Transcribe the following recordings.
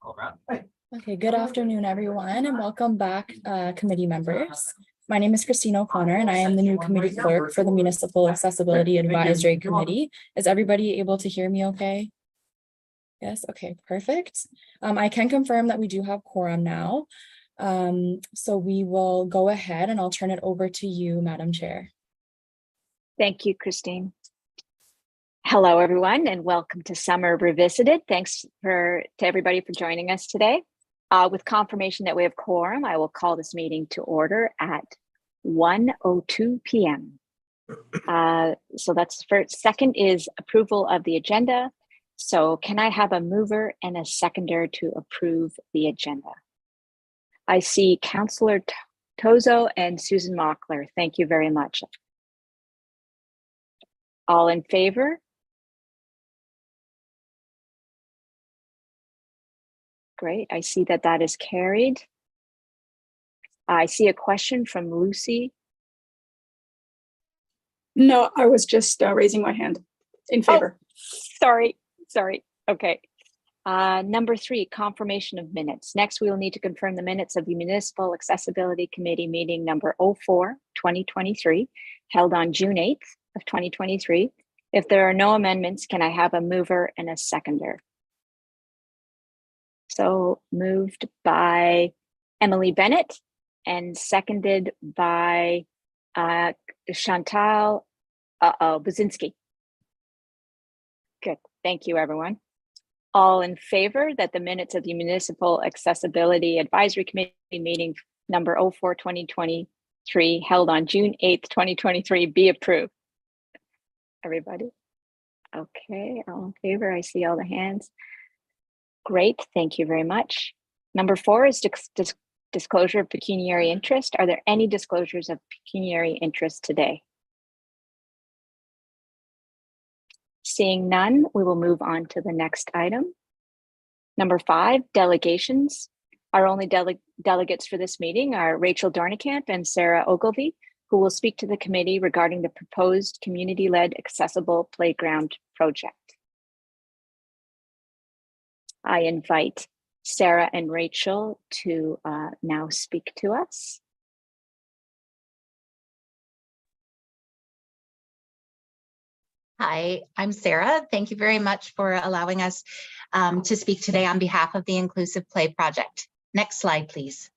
Okay, good afternoon, everyone, and welcome back, committee members. My name is Christine O'Connor, and I am the new committee clerk for the Municipal Accessibility Advisory Committee. Is everybody able to hear me okay? Yes, okay, perfect. I can confirm that we do have quorum now. So we will go ahead and I'll turn it over to you, Madam Chair. Thank you, Christine. Hello, everyone, and welcome to Summer Revisited. Thanks to everybody for joining us today. With confirmation that we have quorum, I will call this meeting to order at 1:02 p.m. So that's the first. Second is approval of the agenda. So can I have a mover and a seconder to approve the agenda? I see Councillor Tozo and Susan Mockler. Thank you very much. All in favor? Great, I see that that is carried. I see a question from Lucy. No, I was just raising my hand in favor. Oh, sorry. Okay. Number 3, confirmation of minutes. Next, we will need to confirm the minutes of the Municipal Accessibility Committee meeting number 04/2023, held on June 8th of 2023. If there are no amendments, can I have a mover and a seconder? So moved by Emily Bennett and seconded by Chantal Buzinski. Good, thank you, everyone. All in favor that the minutes of the Municipal Accessibility Advisory Committee meeting number 04/2023 held on June 8th, 2023 be approved? Everybody? Okay, all in favor, I see all the hands. Great, thank you very much. Number 4 is disclosure of pecuniary interest. Are there any disclosures of pecuniary interest today? Seeing none, we will move on to the next item. Number 5, delegations. Our only delegates for this meeting are Rachel Dornekamp and Sarah Ogilvie, who will speak to the committee regarding the proposed community-led accessible playground project. I invite Sarah and Rachel to now speak to us. Hi, I'm Sarah. Thank you very much for allowing us to speak today on behalf of the Inclusive Play Project. Next slide, please.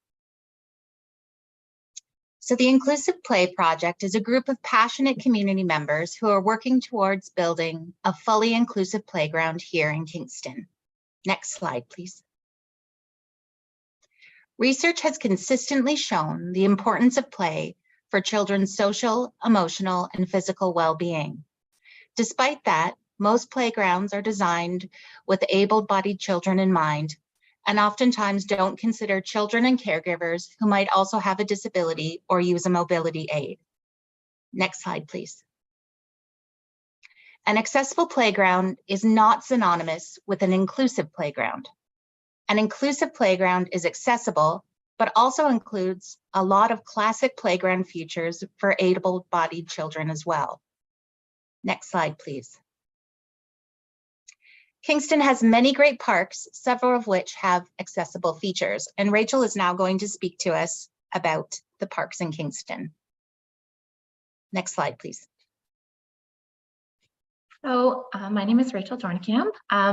So the Inclusive Play Project is a group of passionate community members who are working towards building a fully inclusive playground here in Kingston. Next slide, please. Research has consistently shown the importance of play for children's social, emotional, and physical well-being. Despite that, most playgrounds are designed with able-bodied children in mind, and oftentimes don't consider children and caregivers who might also have a disability or use a mobility aid. Next slide, please. An accessible playground is not synonymous with an inclusive playground. An inclusive playground is accessible, but also includes a lot of classic playground features for able-bodied children as well. Next slide, please. Kingston has many great parks, several of which have accessible features, and Rachel is now going to speak to us about the parks in Kingston. Next slide, please. So my name is Rachel Dornkamp.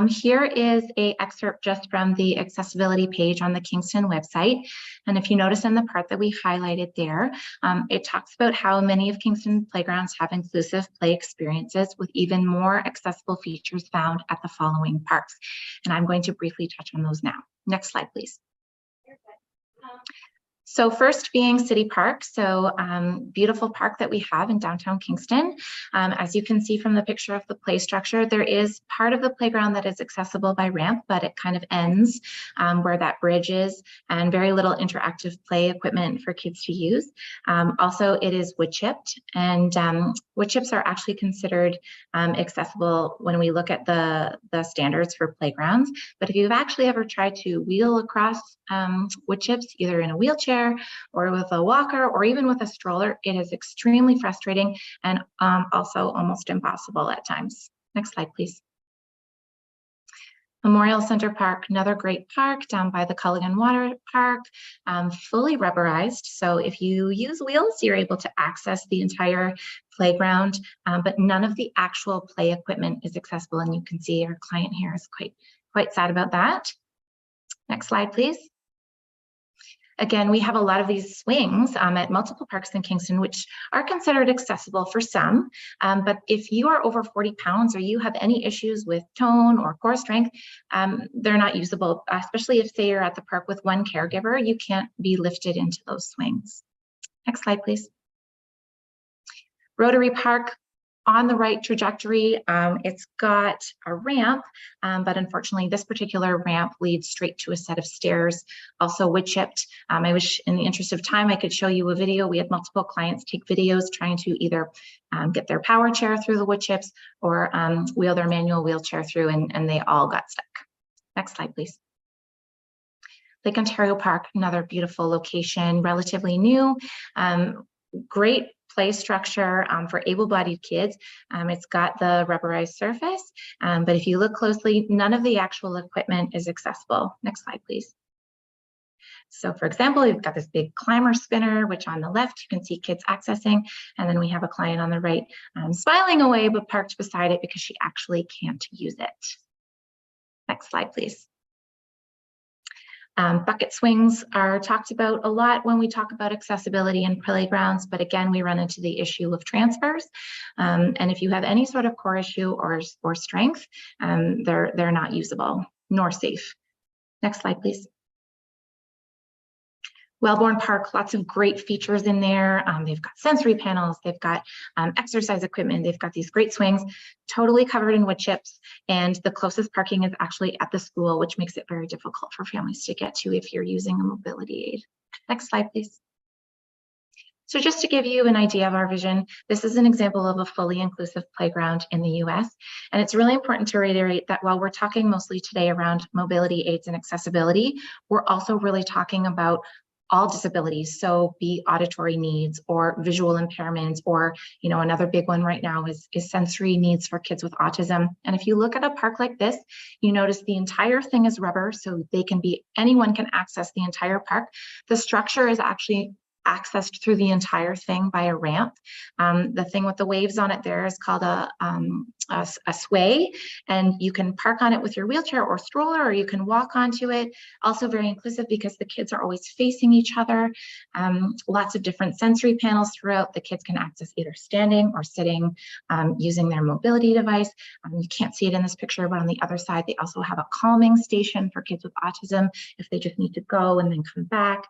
Here is an excerpt just from the accessibility page on the Kingston website. And if you notice in the part that we highlighted there, it talks about how many of Kingston playgrounds have inclusive play experiences with even more accessible features found at the following parks. And I'm going to briefly touch on those now. Next slide, please. So first being City Park, so beautiful park that we have in downtown Kingston. As you can see from the picture of the play structure, there is part of the playground that is accessible by ramp, but it kind of ends where that bridge is, and very little interactive play equipment for kids to use. Also, it is wood chipped, and wood chips are actually considered accessible when we look at the standards for playgrounds. But if you've actually ever tried to wheel across wood chips, either in a wheelchair or with a walker or even with a stroller, it is extremely frustrating and also almost impossible at times. Next slide, please. Memorial Center Park, another great park down by the Culligan Water Park, fully rubberized. So if you use wheels, you're able to access the entire playground, but none of the actual play equipment is accessible. And you can see our client here is quite sad about that. Next slide, please. Again, we have a lot of these swings at multiple parks in Kingston, which are considered accessible for some. But if you are over 40 pounds or you have any issues with tone or core strength, they're not usable, especially if, say, you're at the park with one caregiver, you can't be lifted into those swings. Next slide, please. Rotary Park, on the right trajectory. It's got a ramp, but unfortunately this particular ramp leads straight to a set of stairs, also wood chipped. I wish in the interest of time I could show you a video. We had multiple clients take videos trying to either get their power chair through the wood chips or wheel their manual wheelchair through, and they all got stuck. Next slide, please. Lake Ontario Park, another beautiful location, relatively new, great play structure for able-bodied kids. It's got the rubberized surface, but if you look closely, none of the actual equipment is accessible. Next slide, please. So for example, we've got this big climber spinner, which on the left you can see kids accessing, and then we have a client on the right smiling away, but parked beside it because she actually can't use it. Next slide, please. Bucket swings are talked about a lot when we talk about accessibility in playgrounds, but again, we run into the issue of transfers. And if you have any sort of core issue or strength, they're not usable nor safe. Next slide, please. Wellborn Park, lots of great features in there. They've got sensory panels, they've got exercise equipment, they've got these great swings, totally covered in wood chips, and the closest parking is actually at the school, which makes it very difficult for families to get to if you're using a mobility aid. Next slide, please. So just to give you an idea of our vision, this is an example of a fully inclusive playground in the US. And it's really important to reiterate that while we're talking mostly today around mobility aids and accessibility, we're also really talking about all disabilities, so be auditory needs or visual impairments, or another big one right now is sensory needs for kids with autism. And if you look at a park like this, you notice the entire thing is rubber, so anyone can access the entire park. The structure is actually accessed through the entire thing by a ramp. The thing with the waves on it there is called a sway, and you can park on it with your wheelchair or stroller, or you can walk onto it. Also very inclusive because the kids are always facing each other. Lots of different sensory panels throughout. The kids can access either standing or sitting using their mobility device. You can't see it in this picture, but on the other side, they also have a calming station for kids with autism if they just need to go and then come back.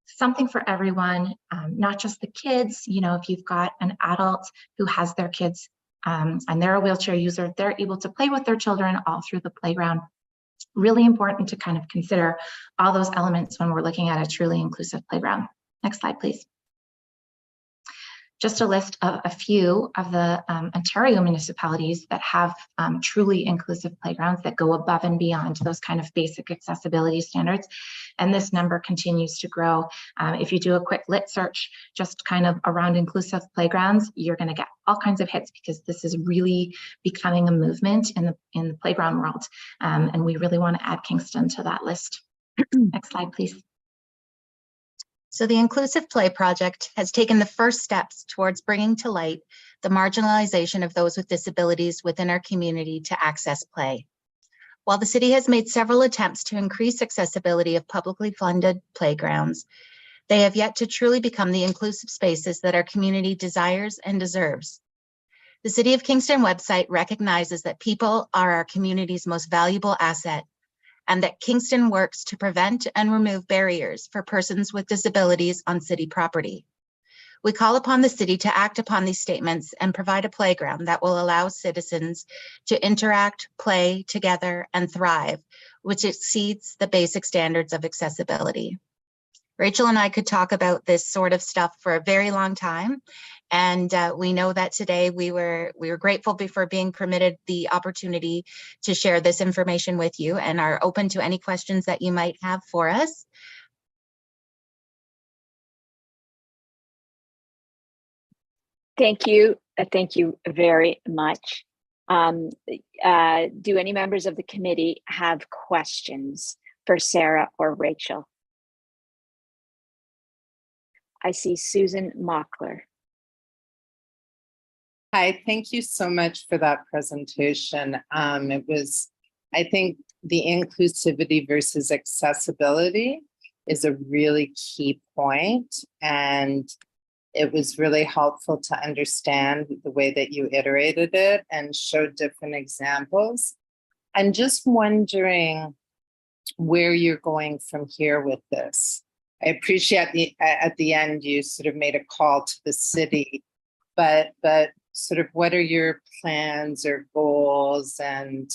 Something for everyone, not just the kids. If you've got an adult who has their kids and they're a wheelchair user, they're able to play with their children all through the playground. Really important to kind of consider all those elements when we're looking at a truly inclusive playground. Next slide, please. Just a list of a few of the Ontario municipalities that have truly inclusive playgrounds that go above and beyond those kind of basic accessibility standards. And this number continues to grow. If you do a quick lit search, just kind of around inclusive playgrounds, you're going to get all kinds of hits because this is really becoming a movement in the playground world. And we really want to add Kingston to that list. Next slide, please. So the Inclusive Play Project has taken the first steps towards bringing to light the marginalization of those with disabilities within our community to access play. While the city has made several attempts to increase accessibility of publicly funded playgrounds, they have yet to truly become the inclusive spaces that our community desires and deserves. The City of Kingston website recognizes that people are our community's most valuable asset, and that Kingston works to prevent and remove barriers for persons with disabilities on city property. We call upon the city to act upon these statements and provide a playground that will allow citizens to interact, play together, and thrive, which exceeds the basic standards of accessibility. Rachel and I could talk about this sort of stuff for a very long time. And we know that today we were grateful for being permitted the opportunity to share this information with you, and are open to any questions that you might have for us. Thank you. Thank you very much. Do any members of the committee have questions for Sarah or Rachel? I see Susan Mockler. Hi, thank you so much for that presentation. It was, I think the inclusivity versus accessibility is a really key point, and it was really helpful to understand the way that you iterated it and showed different examples. I'm just wondering where you're going from here with this. I appreciate at the end you sort of made a call to the city, but sort of what are your plans or goals and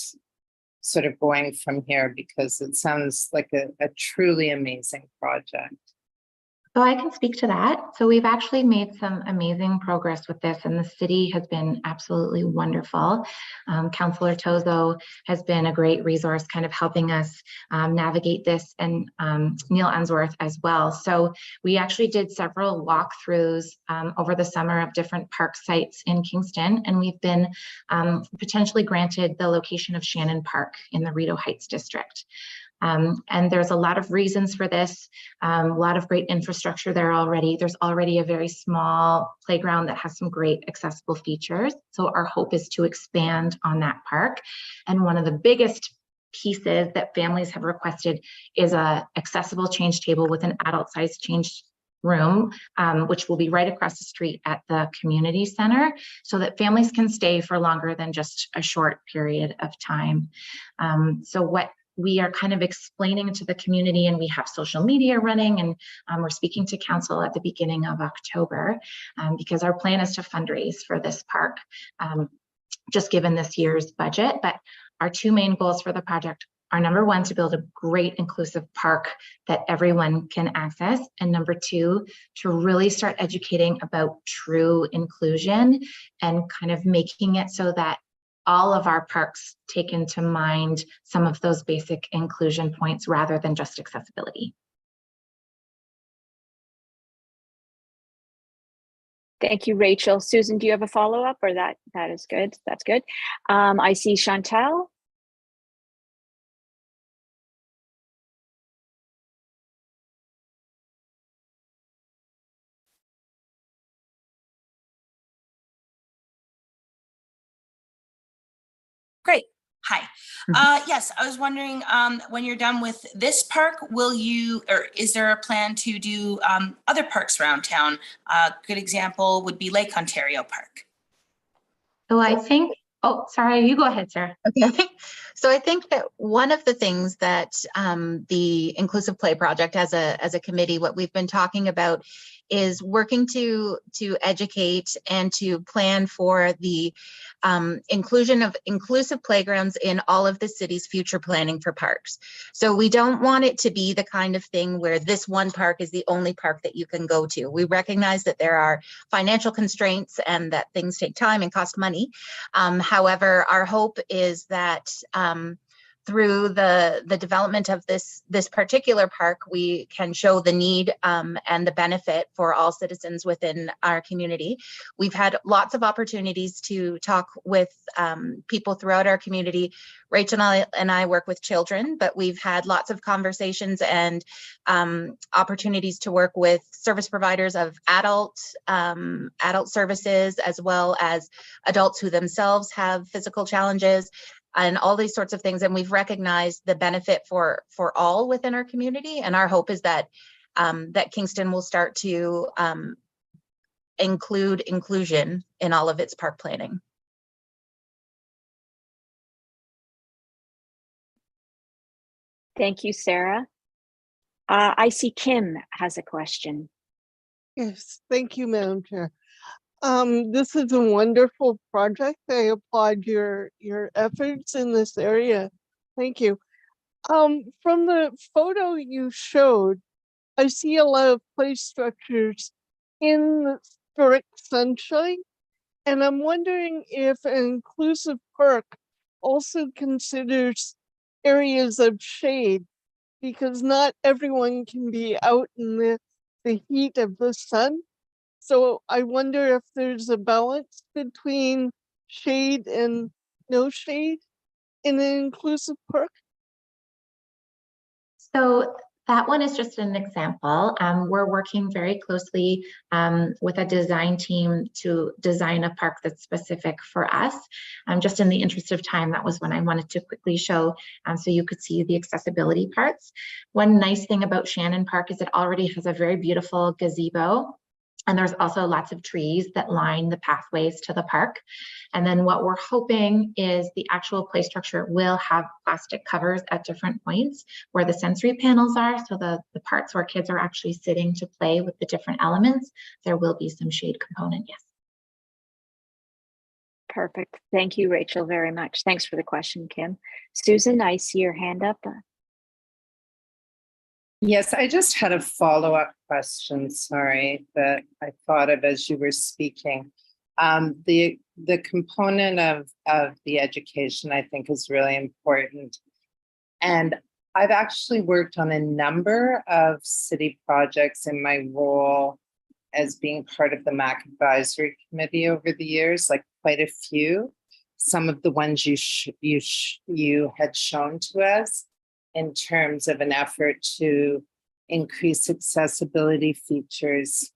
sort of going from here, because it sounds like a truly amazing project. So I can speak to that. So we've actually made some amazing progress with this, and the city has been absolutely wonderful. Councillor Tozo has been a great resource kind of helping us navigate this, and Neil Unsworth as well. So we actually did several walkthroughs over the summer of different park sites in Kingston, and we've been potentially granted the location of Shannon Park in the Rideau Heights district. And there's a lot of reasons for this, a lot of great infrastructure there already. There's already a very small playground that has some great accessible features. So our hope is to expand on that park. And one of the biggest pieces that families have requested is a accessible change table with an adult-sized change room, which will be right across the street at the community center, so that families can stay for longer than just a short period of time. So what we are kind of explaining to the community, and we have social media running, and we're speaking to council at the beginning of October, because our plan is to fundraise for this park, just given this year's budget. But our two main goals for the project are, number one, to build a great inclusive park that everyone can access, and number two, to really start educating about true inclusion and kind of making it so that all of our parks take into mind some of those basic inclusion points rather than just accessibility. Thank you, Rachel. Susan, do you have a follow-up, or that is good? That's good. I see Chantal. Great. Hi. Yes, I was wondering, when you're done with this park, will you, or is there a plan to do other parks around town? A good example would be Lake Ontario Park. So I think, oh, sorry, you go ahead, Sarah. Okay. So I think that one of the things that the Inclusive Play Project as a committee, what we've been talking about is working to educate and to plan for the inclusion of inclusive playgrounds in all of the city's future planning for parks. So we don't want it to be the kind of thing where this one park is the only park that you can go to. We recognize that there are financial constraints and that things take time and cost money. However, our hope is that through the development of this particular park, we can show the need and the benefit for all citizens within our community. We've had lots of opportunities to talk with people throughout our community. Rachel and I work with children, but we've had lots of conversations and opportunities to work with service providers of adult services, as well as adults who themselves have physical challenges, and all these sorts of things. And we've recognized the benefit for all within our community. And our hope is that that Kingston will start to include inclusion in all of its park planning. Thank you, Sarah. I see Kim has a question. Yes, thank you, Madam Chair. This is a wonderful project. I applaud your efforts in this area. Thank you. From the photo you showed, I see a lot of play structures in direct sunshine, and I'm wondering if an inclusive park also considers areas of shade, because not everyone can be out in the heat of the sun. So I wonder if there's a balance between shade and no shade in an inclusive park? So that one is just an example. We're working very closely with a design team to design a park that's specific for us. Just in the interest of time, that was when I wanted to quickly show so you could see the accessibility parts. One nice thing about Shannon Park is it already has a very beautiful gazebo. And there's also lots of trees that line the pathways to the park. And then what we're hoping is the actual play structure will have plastic covers at different points where the sensory panels are. So the parts where kids are actually sitting to play with the different elements, there will be some shade component, yes. Perfect. Thank you, Rachel, very much. Thanks for the question, Kim. Susan, I see your hand up. Yes, I just had a follow-up question, sorry, that I thought of as you were speaking. The component of the education, I think, is really important. And I've actually worked on a number of city projects in my role as being part of the MAC advisory committee over the years, like quite a few. Some of the ones you had shown to us in terms of an effort to increase accessibility features.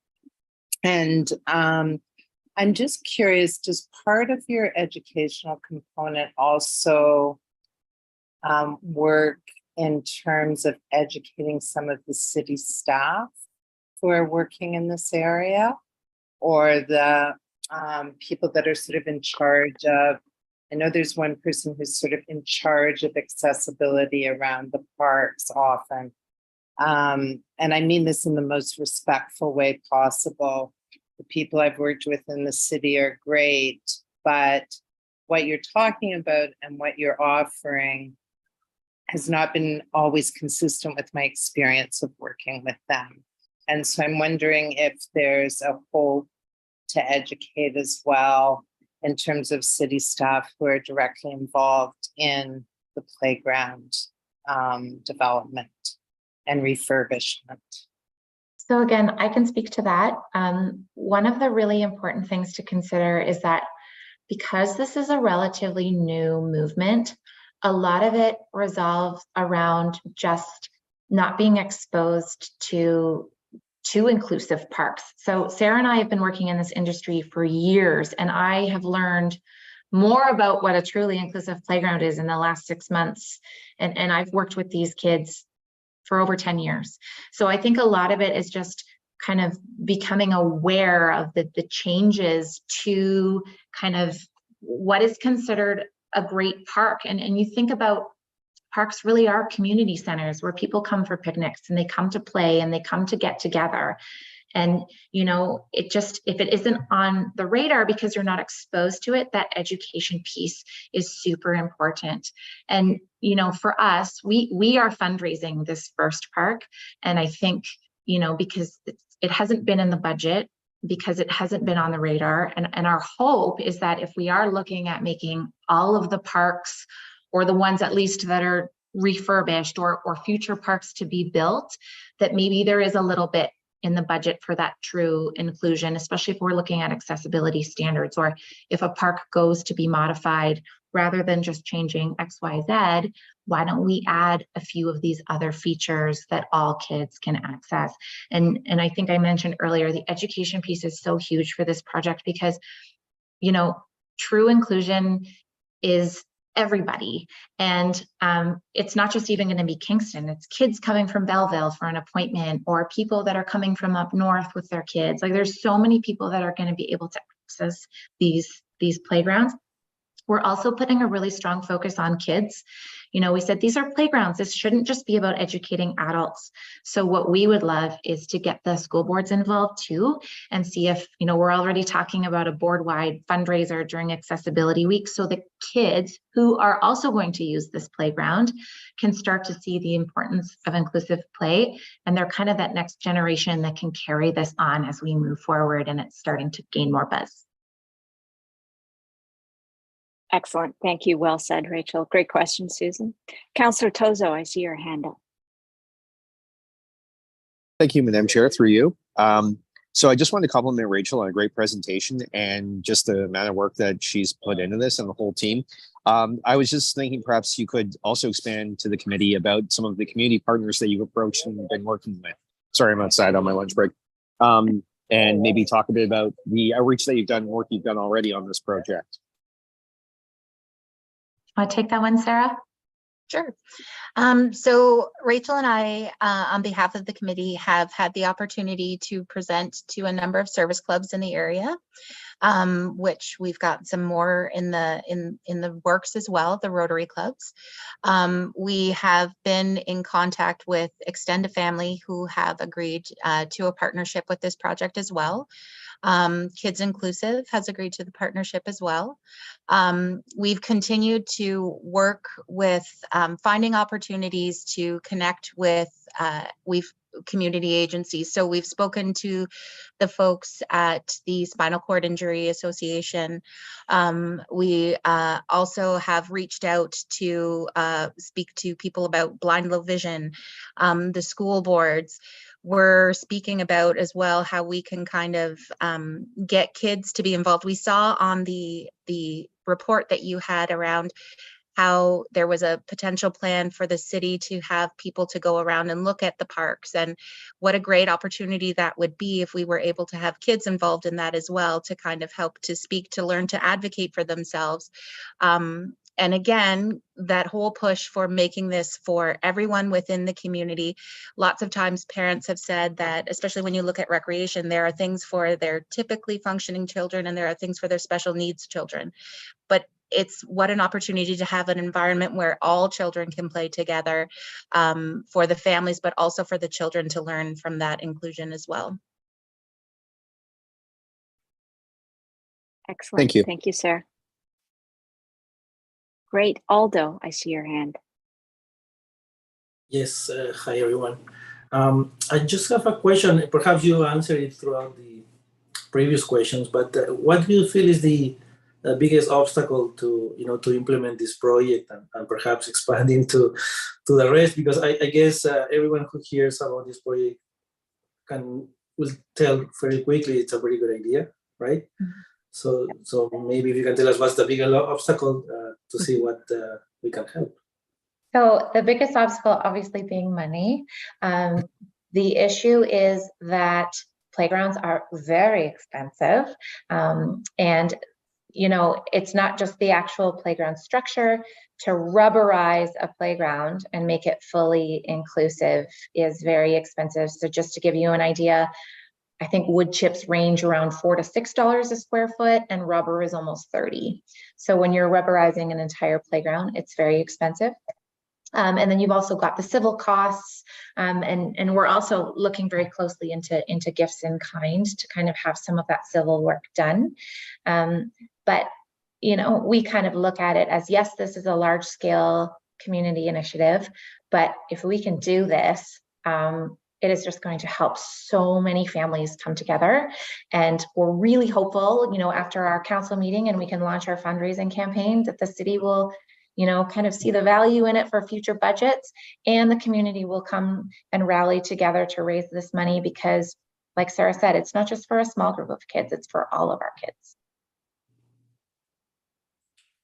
And I'm just curious, does part of your educational component also work in terms of educating some of the city staff who are working in this area, or the people that are sort of in charge of, I know there's one person who's sort of in charge of accessibility around the parks often. And I mean this in the most respectful way possible. The people I've worked with in the city are great, but what you're talking about and what you're offering has not been always consistent with my experience of working with them. And so I'm wondering if there's a hope to educate as well in terms of city staff who are directly involved in the playground development and refurbishment. So again, I can speak to that. One of the really important things to consider is that because this is a relatively new movement, a lot of it resolves around just not being exposed to inclusive parks. So Sarah and I have been working in this industry for years, and I have learned more about what a truly inclusive playground is in the last 6 months. And I've worked with these kids for over 10 years. So I think a lot of it is just kind of becoming aware of the changes to kind of what is considered a great park. And you think about parks really are community centers where people come for picnics and they come to play and they come to get together. And, you know, it just, if it isn't on the radar because you're not exposed to it, that education piece is super important. And, you know, for us, we are fundraising this first park. And I think, you know, because it hasn't been in the budget, because it hasn't been on the radar. And our hope is that if we are looking at making all of the parks, or the ones at least that are refurbished, or future parks to be built, that maybe there is a little bit in the budget for that true inclusion, especially if we're looking at accessibility standards, or if a park goes to be modified, rather than just changing XYZ, why don't we add a few of these other features that all kids can access? And I think I mentioned earlier, the education piece is so huge for this project because, you know, true inclusion is everybody. And it's not just even going to be Kingston, it's kids coming from Belleville for an appointment, or people that are coming from up north with their kids. Like, there's so many people that are going to be able to access these playgrounds. We're also putting a really strong focus on kids. You know, we said these are playgrounds. This shouldn't just be about educating adults. So what we would love is to get the school boards involved too, and see if, you know, we're already talking about a board-wide fundraiser during Accessibility Week, so the kids who are also going to use this playground can start to see the importance of inclusive play. And they're kind of that next generation that can carry this on as we move forward, and it's starting to gain more buzz. Excellent. Thank you. Well said, Rachel. Great question, Susan. Councillor Tozo, I see your hand up. Thank you, Madam Chair, through you. So I just wanted to compliment Rachel on a great presentation and just the amount of work that she's put into this and the whole team. I was just thinking perhaps you could also expand to the committee about some of the community partners that you've approached and been working with. Sorry, I'm outside on my lunch break. And maybe talk a bit about the outreach that you've done, work you've done already on this project. Want to take that one, Sarah? Sure. So Rachel and I, on behalf of the committee, have had the opportunity to present to a number of service clubs in the area, which we've got some more in the works as well, the Rotary clubs. We have been in contact with Extend a Family, who have agreed to a partnership with this project as well. Kids Inclusive has agreed to the partnership as well. We've continued to work with finding opportunities to connect with community agencies. So we've spoken to the folks at the Spinal Cord Injury Association. We also have reached out to speak to people about blind, low vision, the school boards. We're speaking about as well how we can kind of get kids to be involved. We saw on the report that you had around how there was a potential plan for the city to have people to go around and look at the parks, and what a great opportunity that would be if we were able to have kids involved in that as well, to kind of help to speak, to learn to advocate for themselves. And again, that whole push for making this for everyone within the community. Lots of times parents have said that, especially when you look at recreation, there are things for their typically functioning children and there are things for their special needs children. But it's what an opportunity to have an environment where all children can play together, for the families, but also for the children to learn from that inclusion as well. Excellent. Thank you. Thank you, sir. Great. Aldo, I see your hand. Yes, hi everyone. I just have a question. Perhaps you answered it throughout the previous questions, but what do you feel is the biggest obstacle to to implement this project and perhaps expanding to the rest? Because I guess everyone who hears about this project will tell very quickly it's a very good idea, right? Mm-hmm. So maybe if you can tell us what's the biggest obstacle to see what we can help. So the biggest obstacle obviously being money. The issue is that playgrounds are very expensive. And it's not just the actual playground structure. To rubberize a playground and make it fully inclusive is very expensive. So just to give you an idea, I think wood chips range around $4 to $6 a square foot, and rubber is almost $30. So when you're rubberizing an entire playground, it's very expensive. And then you've also got the civil costs, and we're also looking very closely into gifts in kind to kind of have some of that civil work done. But we kind of look at it as, yes, this is a large scale community initiative, but if we can do this, it is just going to help so many families come together. And we're really hopeful, after our council meeting and we can launch our fundraising campaign, that the city will kind of see the value in it for future budgets, and the community will come and rally together to raise this money, because like Sarah said, it's not just for a small group of kids, it's for all of our kids.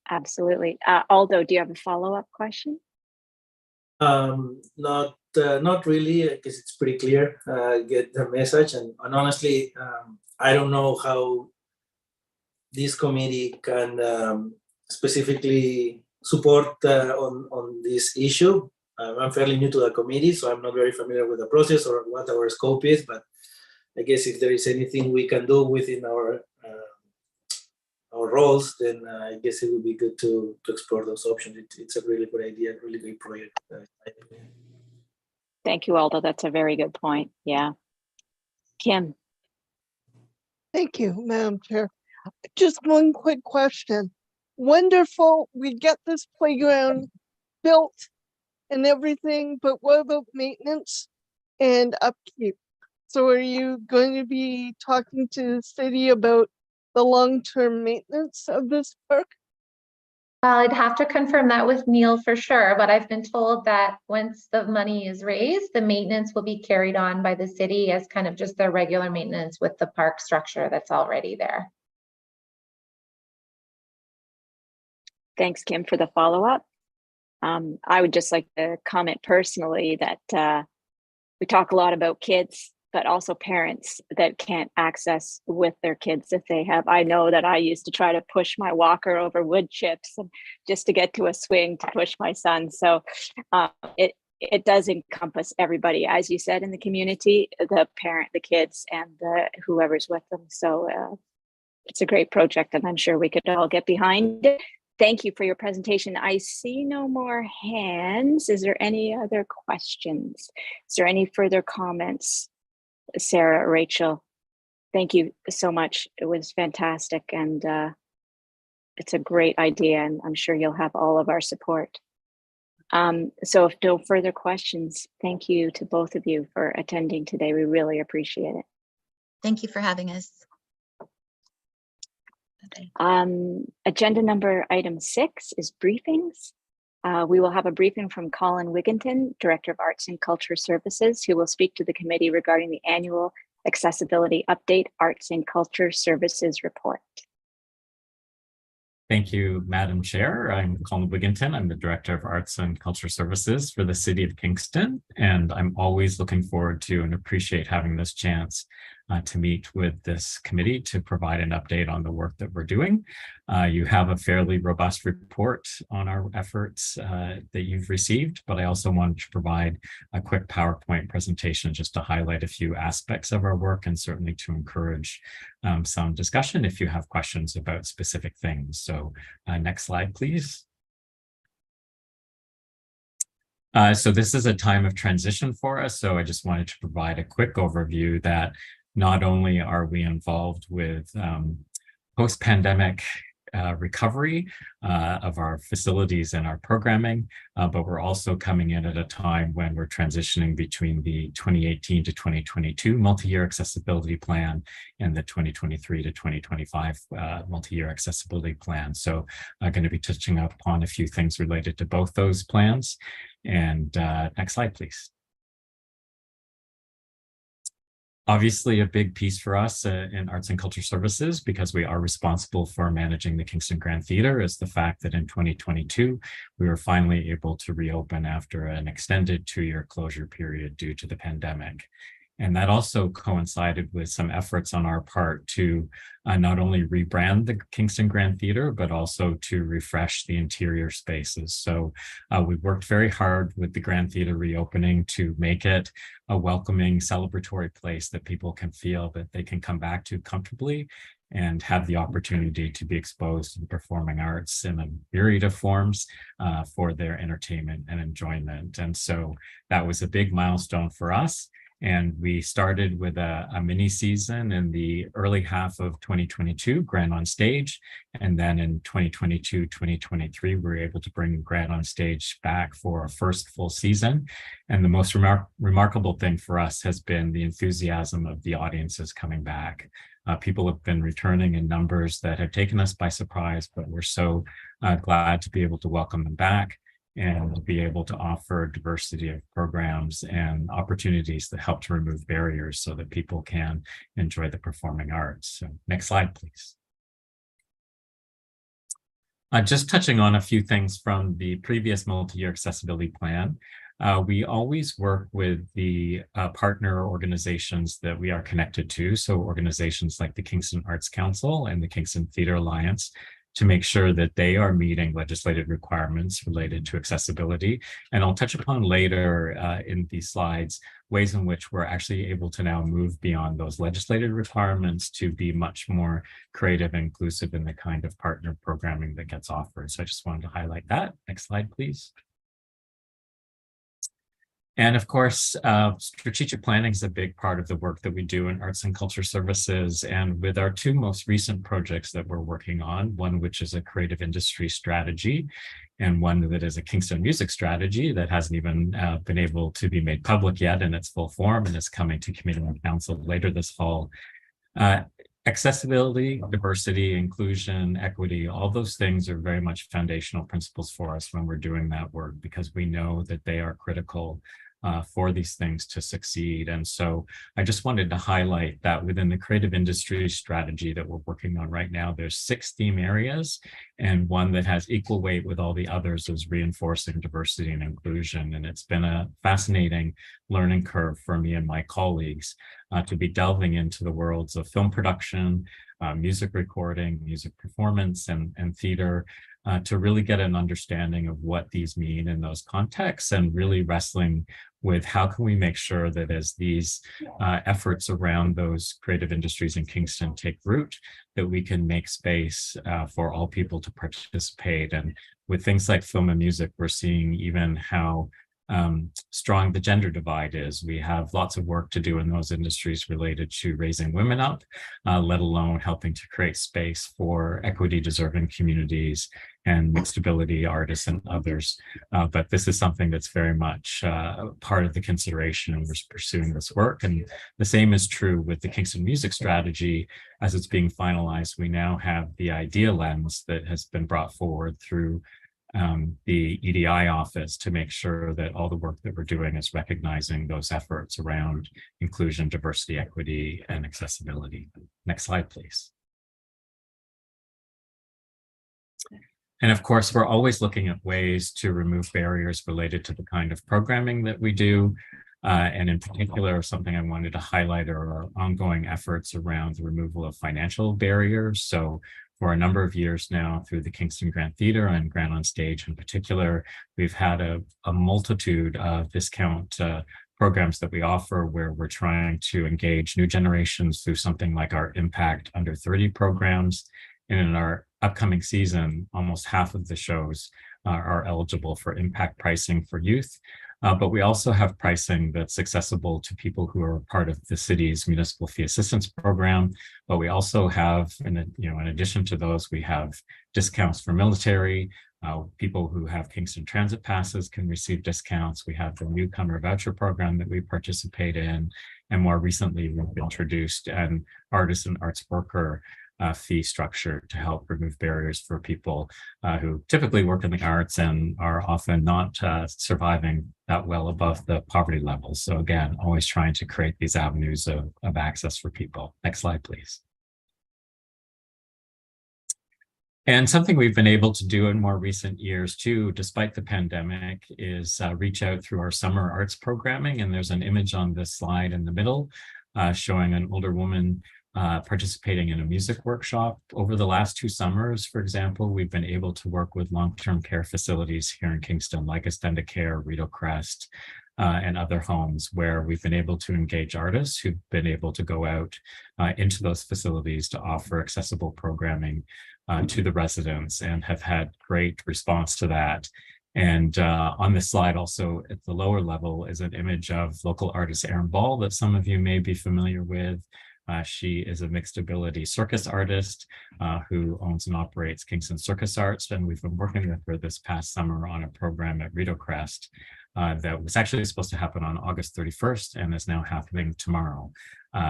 Absolutely. Aldo, do you have a follow-up question? Not really, because it's pretty clear. Get the message, and honestly, I don't know how this committee can specifically support on this issue. I'm fairly new to the committee, so I'm not very familiar with the process or what our scope is, but I guess if there is anything we can do within our roles, then I guess it would be good to explore those options. It's a really good idea, really great project. Thank you, Aldo. That's a very good point. Yeah. Kim. Thank you, Madam Chair. Just one quick question. Wonderful, we get this playground built and everything, but what about maintenance and upkeep? So are you going to be talking to the city about the long-term maintenance of this park? Well, I'd have to confirm that with Neil for sure, but I've been told that once the money is raised, the maintenance will be carried on by the city as kind of just their regular maintenance with the park structure that's already there. Thanks, Kim, for the follow-up. I would just like to comment personally that we talk a lot about kids, but also parents that can't access with their kids if they have. I know that I used to try to push my walker over wood chips just to get to a swing to push my son. So it does encompass everybody, as you said, in the community, the parent, the kids, and whoever's with them. So it's a great project, and I'm sure we could all get behind it. Thank you for your presentation. I see no more hands. Is there any other questions? Is there any further comments? Sarah, Rachel, thank you so much. It was fantastic, and it's a great idea, and I'm sure you'll have all of our support. So if no further questions, thank you to both of you for attending today. We really appreciate it. Thank you for having us. Agenda number item 6 is briefings. We will have a briefing from Colin Wigginton, Director of Arts and Culture Services, who will speak to the committee regarding the annual Accessibility Update Arts and Culture Services Report. Thank you, Madam Chair. I'm Colin Wigginton. I'm the Director of Arts and Culture Services for the City of Kingston, and I'm always looking forward to and appreciate having this chance to meet with this committee to provide an update on the work that we're doing. You have a fairly robust report on our efforts that you've received, but I also wanted to provide a quick PowerPoint presentation just to highlight a few aspects of our work and certainly to encourage some discussion if you have questions about specific things. So next slide, please. So this is a time of transition for us. So I just wanted to provide a quick overview that not only are we involved with post-pandemic recovery of our facilities and our programming, but we're also coming in at a time when we're transitioning between the 2018 to 2022 multi-year accessibility plan and the 2023 to 2025 multi-year accessibility plan. So I'm going to be touching upon a few things related to both those plans. And next slide, please. Obviously, a big piece for us in Arts and Culture Services, because we are responsible for managing the Kingston Grand Theatre, is the fact that in 2022, we were finally able to reopen after an extended 2-year closure period due to the pandemic. And that also coincided with some efforts on our part to not only rebrand the Kingston Grand Theatre, but also to refresh the interior spaces. So we worked very hard with the Grand Theatre reopening to make it a welcoming, celebratory place that people can feel that they can come back to comfortably and have the opportunity to be exposed to the performing arts in a myriad of forms for their entertainment and enjoyment. And so that was a big milestone for us. And we started with a mini season in the early half of 2022, Grand on Stage. And then in 2022, 2023, we were able to bring Grand on Stage back for our first full season. And the most remarkable thing for us has been the enthusiasm of the audiences coming back. People have been returning in numbers that have taken us by surprise, but we're so glad to be able to welcome them back and be able to offer diversity of programs and opportunities that help to remove barriers so that people can enjoy the performing arts. So next slide, please. Just touching on a few things from the previous multi-year accessibility plan. We always work with the partner organizations that we are connected to. So organizations like the Kingston Arts Council and the Kingston Theatre Alliance, to make sure that they are meeting legislative requirements related to accessibility. And I'll touch upon later in these slides, ways in which we're actually able to now move beyond those legislative requirements to be much more creative and inclusive in the kind of partner programming that gets offered. So I just wanted to highlight that. Next slide, please. And of course, strategic planning is a big part of the work that we do in Arts and Culture Services. And with our 2 most recent projects that we're working on, one which is a creative industry strategy, and one that is a Kingston music strategy that hasn't even been able to be made public yet in its full form and is coming to committee and council later this fall. Accessibility, diversity, inclusion, equity, all those things are very much foundational principles for us when we're doing that work, because we know that they are critical for these things to succeed. And so I just wanted to highlight that within the creative industry strategy that we're working on right now, there's 6 theme areas, and one that has equal weight with all the others is reinforcing diversity and inclusion. And it's been a fascinating learning curve for me and my colleagues to be delving into the worlds of film production, music recording, music performance, and theater, to really get an understanding of what these mean in those contexts, and really wrestling with how can we make sure that as these efforts around those creative industries in Kingston take root, that we can make space for all people to participate. And with things like film and music, we're seeing even how strong the gender divide is. We have lots of work to do in those industries related to raising women up, let alone helping to create space for equity deserving communities and mixed ability artists and others. But this is something that's very much part of the consideration, and we're pursuing this work. And the same is true with the Kingston Music Strategy. As it's being finalized, we now have the idea lens that has been brought forward through the EDI office to make sure that all the work that we're doing is recognizing those efforts around inclusion, diversity, equity, and accessibility. Next slide, please. And of course, we're always looking at ways to remove barriers related to the kind of programming that we do. And in particular, something I wanted to highlight are our ongoing efforts around the removal of financial barriers. So for a number of years now, through the Kingston Grant Theater and Grant on Stage in particular, we've had a multitude of discount programs that we offer, where we're trying to engage new generations through something like our Impact Under 30 programs. And in our upcoming season, almost half of the shows are eligible for impact pricing for youth. But we also have pricing that's accessible to people who are part of the city's municipal fee assistance program. But we also have, in addition to those, we have discounts for military. People who have Kingston Transit passes can receive discounts. We have the newcomer voucher program that we participate in. And more recently, we've introduced an artist and arts worker fee structure to help remove barriers for people who typically work in the arts and are often not surviving that well above the poverty level. So again, always trying to create these avenues of access for people. Next slide, please. And something we've been able to do in more recent years too, despite the pandemic, is reach out through our summer arts programming. And there's an image on this slide in the middle showing an older woman participating in a music workshop. Over the last 2 summers, for example, we've been able to work with long-term care facilities here in Kingston, like Extended Care, Rideau Crest, and other homes, where we've been able to engage artists who've been able to go out into those facilities to offer accessible programming to the residents, and have had great response to that. And on this slide, also at the lower level, is an image of local artist Erin Ball that some of you may be familiar with. She is a mixed ability circus artist who owns and operates Kingston Circus Arts, and we've been working with her this past summer on a program at Rideau Crest that was actually supposed to happen on August 31st and is now happening tomorrow.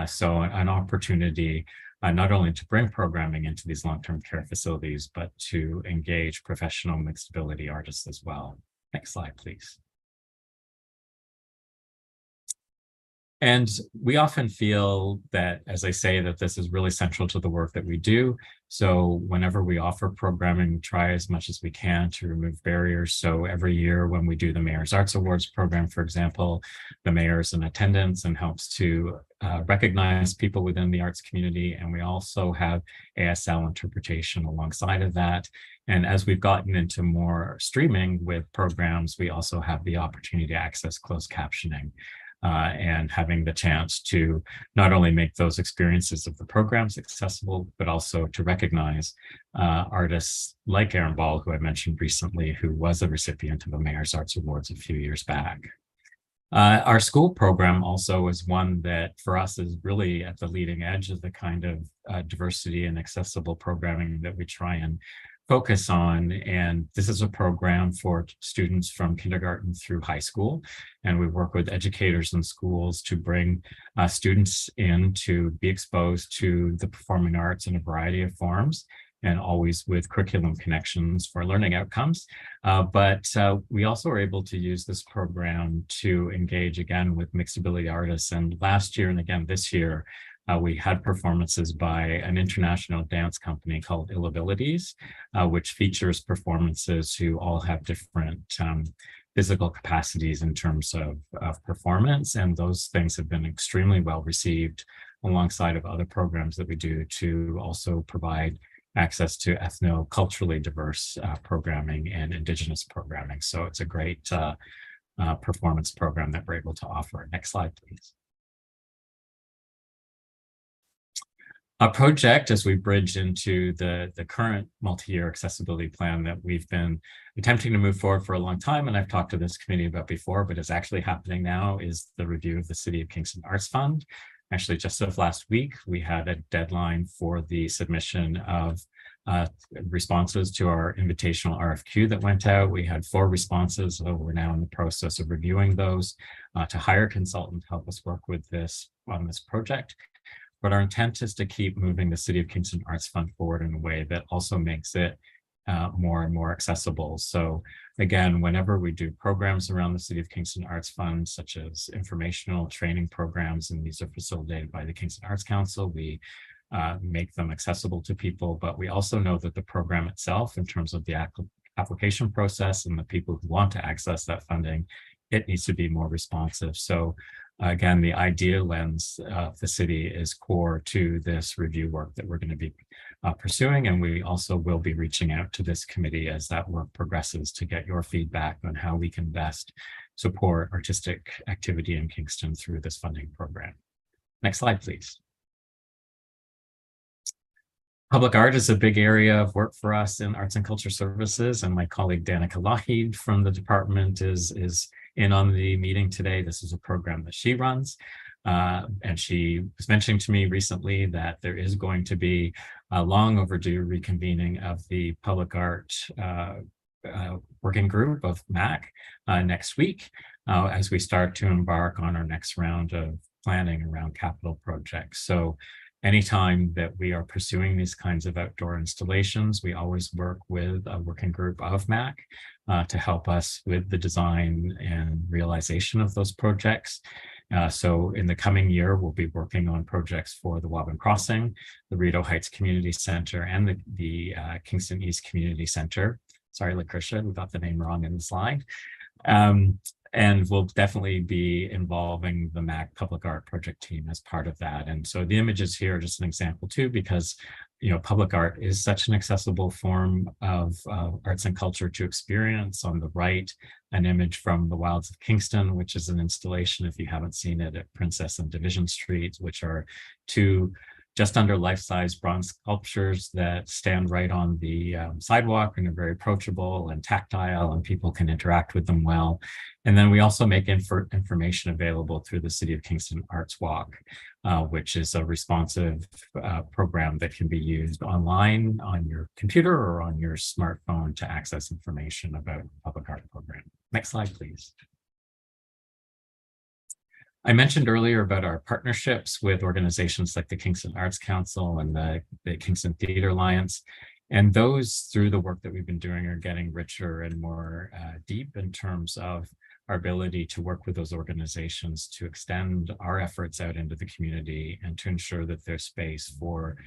So an opportunity not only to bring programming into these long-term care facilities, but to engage professional mixed ability artists as well. Next slide, please. And we often feel that, as I say, that this is really central to the work that we do. So whenever we offer programming, we try as much as we can to remove barriers. So every year when we do the Mayor's Arts Awards program, for example, the mayor's in attendance and helps to recognize people within the arts community. And we also have ASL interpretation alongside of that. And as we've gotten into more streaming with programs, we also have the opportunity to access closed captioning. And having the chance to not only make those experiences of the programs accessible, but also to recognize artists like Erin Ball, who I mentioned recently, who was a recipient of the Mayor's Arts Awards a few years back. Our school program also is one that for us is really at the leading edge of the kind of diversity and accessible programming that we try and focus on. And this is a program for students from kindergarten through high school. And we work with educators in schools to bring students in to be exposed to the performing arts in a variety of forms, and always with curriculum connections for learning outcomes. But we also are able to use this program to engage again with mixed ability artists. And last year and again this year, we had performances by an international dance company called Ill Abilities, which features performances who all have different physical capacities in terms of performance. And those things have been extremely well received alongside of other programs that we do to also provide access to ethno-culturally diverse programming and Indigenous programming. So it's a great performance program that we're able to offer. Next slide, please. A project as we bridge into the current multi-year accessibility plan that we've been attempting to move forward for a long time, and I've talked to this committee about before, but is actually happening now, is the review of the City of Kingston Arts Fund. Actually, just of last week, we had a deadline for the submission of responses to our invitational RFQ that went out. We had 4 responses, so we're now in the process of reviewing those to hire a consultant to help us work with this on this project. But our intent is to keep moving the City of Kingston Arts Fund forward in a way that also makes it more and more accessible. So again, whenever we do programs around the City of Kingston Arts Fund, such as informational training programs, and these are facilitated by the Kingston Arts Council, we make them accessible to people. But we also know that the program itself, in terms of the application process and the people who want to access that funding, it needs to be more responsive. So again, the idea lens of the city is core to this review work that we're going to be pursuing. And we also will be reaching out to this committee as that work progresses to get your feedback on how we can best support artistic activity in Kingston through this funding program. Next slide, please. Public art is a big area of work for us in Arts and Culture Services, and my colleague Danica Lougheed from the department is in on the meeting today. This is a program that she runs, and she was mentioning to me recently that there is going to be a long overdue reconvening of the public art working group of MAC next week as we start to embark on our next round of planning around capital projects. So anytime that we are pursuing these kinds of outdoor installations, we always work with a working group of MAC to help us with the design and realization of those projects. So in the coming year, we'll be working on projects for the Waban Crossing, the Rideau Heights Community Center, and the Kingston East Community Center. Sorry, Lucretia, we got the name wrong in the slide. And we'll definitely be involving the MAC Public Art Project team as part of that. And so the images here are just an example too, because public art is such an accessible form of arts and culture to experience. On the right, an image from the Wilds of Kingston, which is an installation, if you haven't seen it, at Princess and Division Street, which are 2 just under life-size bronze sculptures that stand right on the sidewalk and are very approachable and tactile, and people can interact with them well. And then we also make information available through the City of Kingston Arts Walk, which is a responsive program that can be used online on your computer or on your smartphone to access information about the public art program. Next slide, please. I mentioned earlier about our partnerships with organizations like the Kingston Arts Council and the Kingston Theatre Alliance. And those, through the work that we've been doing, are getting richer and more deep in terms of our ability to work with those organizations to extend our efforts out into the community and to ensure that there's space for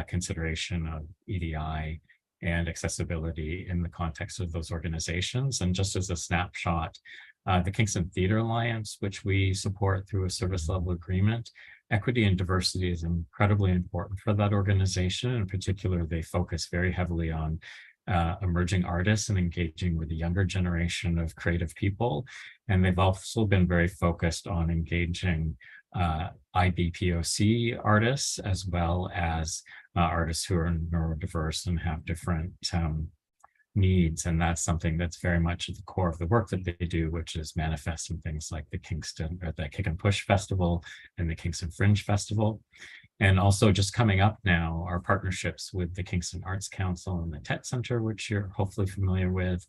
consideration of EDI and accessibility in the context of those organizations. And just as a snapshot, the Kingston Theatre Alliance, which we support through a service level agreement, equity and diversity is incredibly important for that organization. In particular, they focus very heavily on emerging artists and engaging with the younger generation of creative people. And they've also been very focused on engaging IBPOC artists, as well as artists who are neurodiverse and have different needs. And that's something that's very much at the core of the work that they do, which is manifesting things like the Kingston or the Kick and Push Festival and the Kingston Fringe Festival. And also just coming up now, our partnerships with the Kingston Arts Council and the TET Center, which you're hopefully familiar with.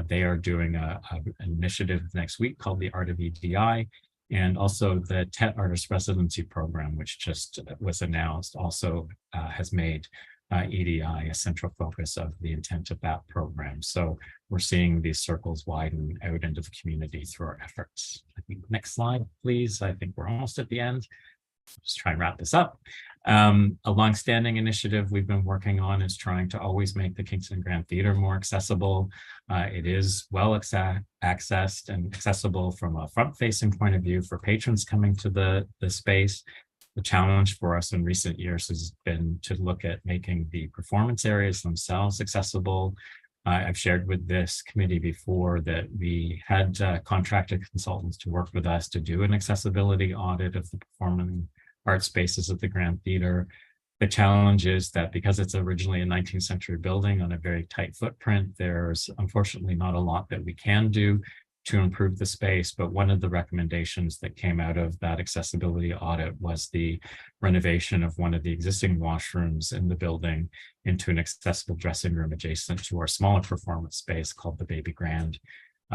They are doing an initiative next week called the Art of EDI, and also the TET Artist Residency Program, which just was announced, also has made EDI a central focus of the intent of that program. So we're seeing these circles widen out into the community through our efforts. I think next slide, please. I think we're almost at the end. Just try and wrap this up. A longstanding initiative we've been working on is trying to always make the Kingston Grand Theater more accessible. It is well accessed and accessible from a front-facing point of view for patrons coming to the space. The challenge for us in recent years has been to look at making the performance areas themselves accessible. I've shared with this committee before that we had contracted consultants to work with us to do an accessibility audit of the performing art spaces at the Grand Theater. The challenge is that because it's originally a 19th century building on a very tight footprint, there's unfortunately not a lot that we can do to improve the space. But one of the recommendations that came out of that accessibility audit was the renovation of one of the existing washrooms in the building into an accessible dressing room adjacent to our smaller performance space called the Baby Grand.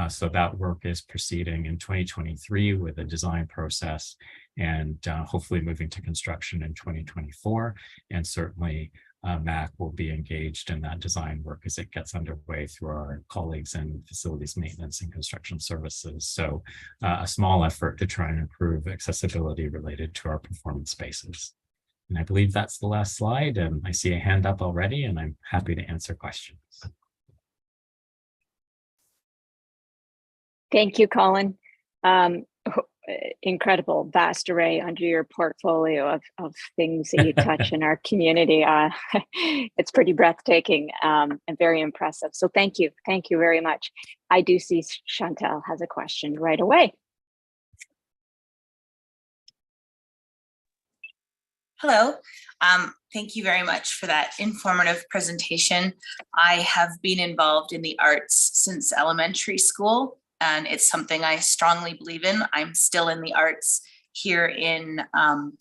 So that work is proceeding in 2023 with a design process and hopefully moving to construction in 2024. And certainly MAC will be engaged in that design work as it gets underway through our colleagues in facilities maintenance and construction services. So a small effort to try and improve accessibility related to our performance spaces. And I believe that's the last slide, and I see a hand up already, and I'm happy to answer questions. Thank you, Colin. Incredible, vast array under your portfolio of things that you touch in our community. It's pretty breathtaking and very impressive. So thank you very much. I do see Chantel has a question right away. Hello. Thank you very much for that informative presentation. I have been involved in the arts since elementary school, and it's something I strongly believe in. I'm still in the arts here in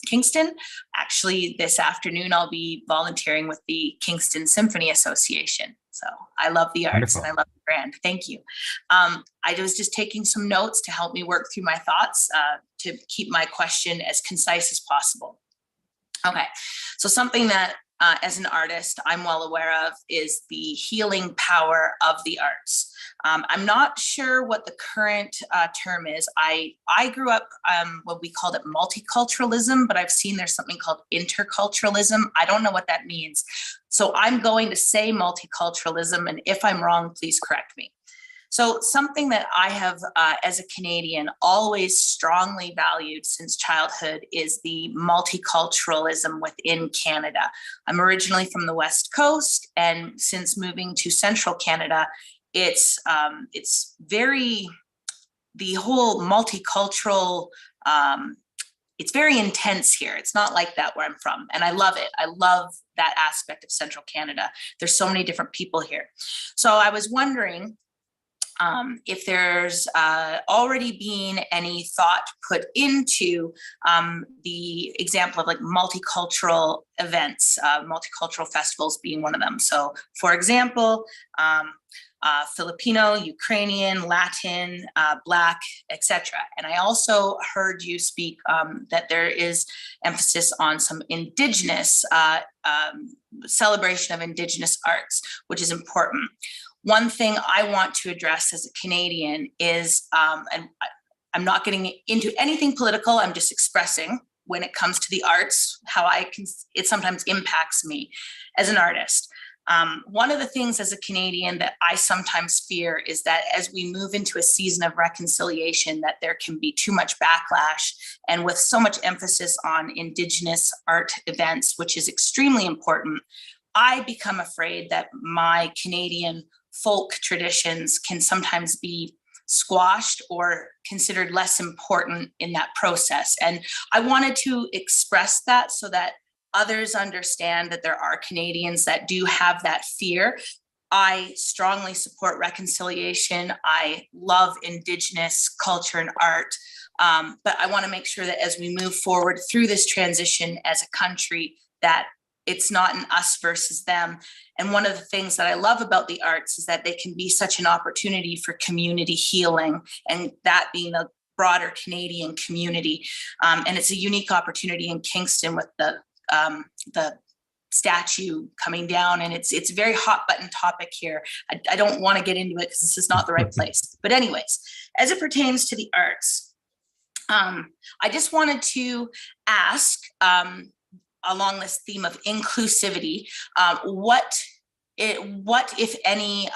Kingston. Actually, this afternoon, I'll be volunteering with the Kingston Symphony Association. So I love the arts. Wonderful. And I love the brand. Thank you. I was just taking some notes to help me work through my thoughts to keep my question as concise as possible. Okay, so something that as an artist I'm well aware of is the healing power of the arts. I'm not sure what the current term is. I grew up what we called it multiculturalism, but I've seen there's something called interculturalism. I don't know what that means. So I'm going to say multiculturalism, and if I'm wrong, please correct me. So something that I have, as a Canadian, always strongly valued since childhood is the multiculturalism within Canada. I'm originally from the West Coast, and since moving to Central Canada, it's very, the whole multicultural, it's very intense here. It's not like that where I'm from, and I love it. I love that aspect of Central Canada. There's so many different people here. So I was wondering, if there's already been any thought put into the example of like multicultural events, multicultural festivals being one of them. So for example, Filipino, Ukrainian, Latin, Black, etc. And I also heard you speak that there is emphasis on some Indigenous celebration of Indigenous arts, which is important. One thing I want to address as a Canadian is, and I'm not getting into anything political, I'm just expressing when it comes to the arts, how it sometimes impacts me as an artist. One of the things as a Canadian that I sometimes fear is that as we move into a season of reconciliation, that there can be too much backlash, and with so much emphasis on Indigenous art events, which is extremely important, I become afraid that my Canadian folk traditions can sometimes be squashed or considered less important in that process. And I wanted to express that so that others understand that there are Canadians that do have that fear. I strongly support reconciliation. I love Indigenous culture and art. But I want to make sure that as we move forward through this transition as a country, that it's not an us versus them. And one of the things that I love about the arts is that they can be such an opportunity for community healing, and that being the broader Canadian community. And it's a unique opportunity in Kingston with the statue coming down, and it's a very hot button topic here. I don't want to get into it because this is not the right place. But anyways, as it pertains to the arts, I just wanted to ask, along this theme of inclusivity, what if any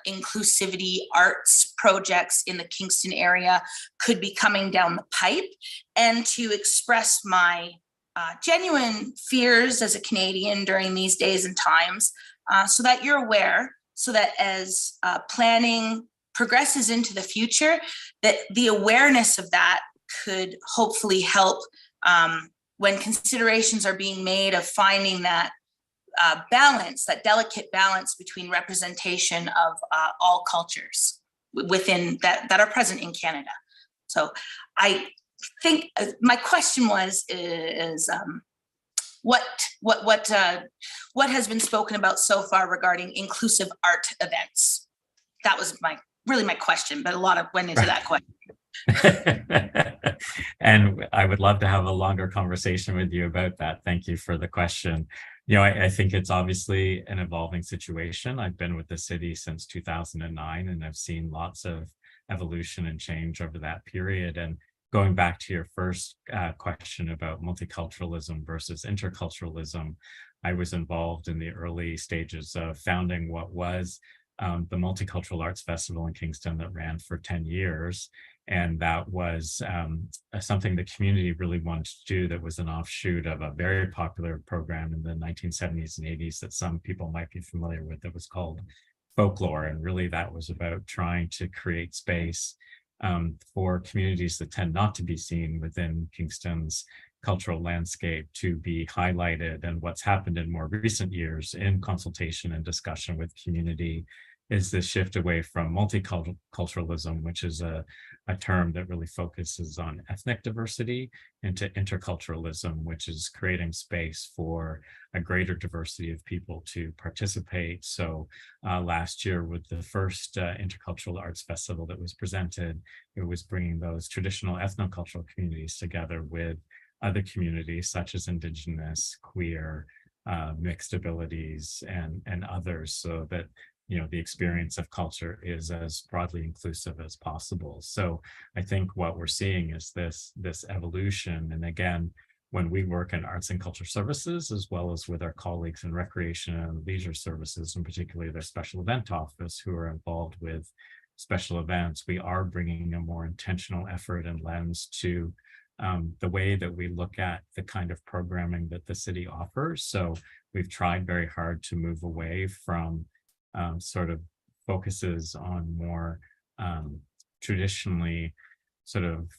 inclusivity arts projects in the Kingston area could be coming down the pipe, and to express my genuine fears as a Canadian during these days and times, so that you're aware, so that as planning progresses into the future, that the awareness of that could hopefully help when considerations are being made of finding that balance, that delicate balance between representation of all cultures within that are present in Canada. So I think my question is what has been spoken about so far regarding inclusive art events? That was my question, but a lot of went into that question. And I would love to have a longer conversation with you about that. Thank you for the question. You know, I think it's obviously an evolving situation. I've been with the city since 2009, and I've seen lots of evolution and change over that period. And going back to your first question about multiculturalism versus interculturalism, I was involved in the early stages of founding what was the Multicultural Arts Festival in Kingston that ran for 10 years. And that was something the community really wanted to do, that was an offshoot of a very popular program in the 1970s and 80s that some people might be familiar with, that was called Folklore. And really that was about trying to create space for communities that tend not to be seen within Kingston's cultural landscape to be highlighted. And what's happened in more recent years in consultation and discussion with community is this shift away from multiculturalism, which is a term that really focuses on ethnic diversity, into interculturalism, which is creating space for a greater diversity of people to participate. So last year, with the first Intercultural Arts Festival that was presented, it was bringing those traditional ethnocultural communities together with other communities such as Indigenous, queer, mixed abilities, and others, so that the experience of culture is as broadly inclusive as possible. So I think what we're seeing is this evolution. And again, when we work in arts and culture services, as well as with our colleagues in recreation and leisure services, and particularly their special event office who are involved with special events, we are bringing a more intentional effort and lens to the way that we look at the kind of programming that the city offers. So we've tried very hard to move away from sort of focuses on more traditionally sort of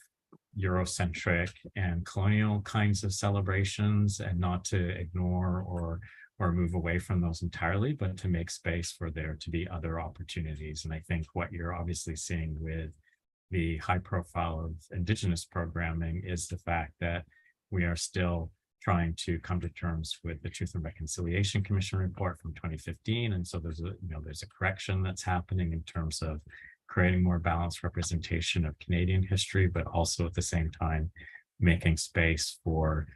Eurocentric and colonial kinds of celebrations, and not to ignore or move away from those entirely, but to make space for there to be other opportunities. And I think what you're obviously seeing with the high profile of Indigenous programming is the fact that we are still trying to come to terms with the Truth and Reconciliation Commission report from 2015. And so there's a correction that's happening in terms of creating more balanced representation of Canadian history, but also at the same time making space for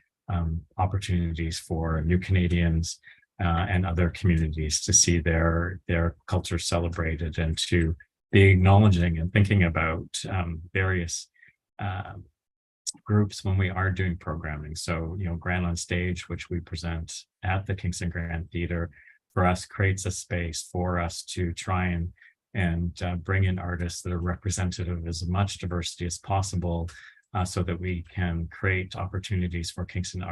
opportunities for new Canadians and other communities to see their culture celebrated, and to be acknowledging and thinking about various groups when we are doing programming. So, Grand on Stage, which we present at the Kingston Grand Theatre, for us creates a space for us to try and bring in artists that are representative of as much diversity as possible, so that we can create opportunities for Kingston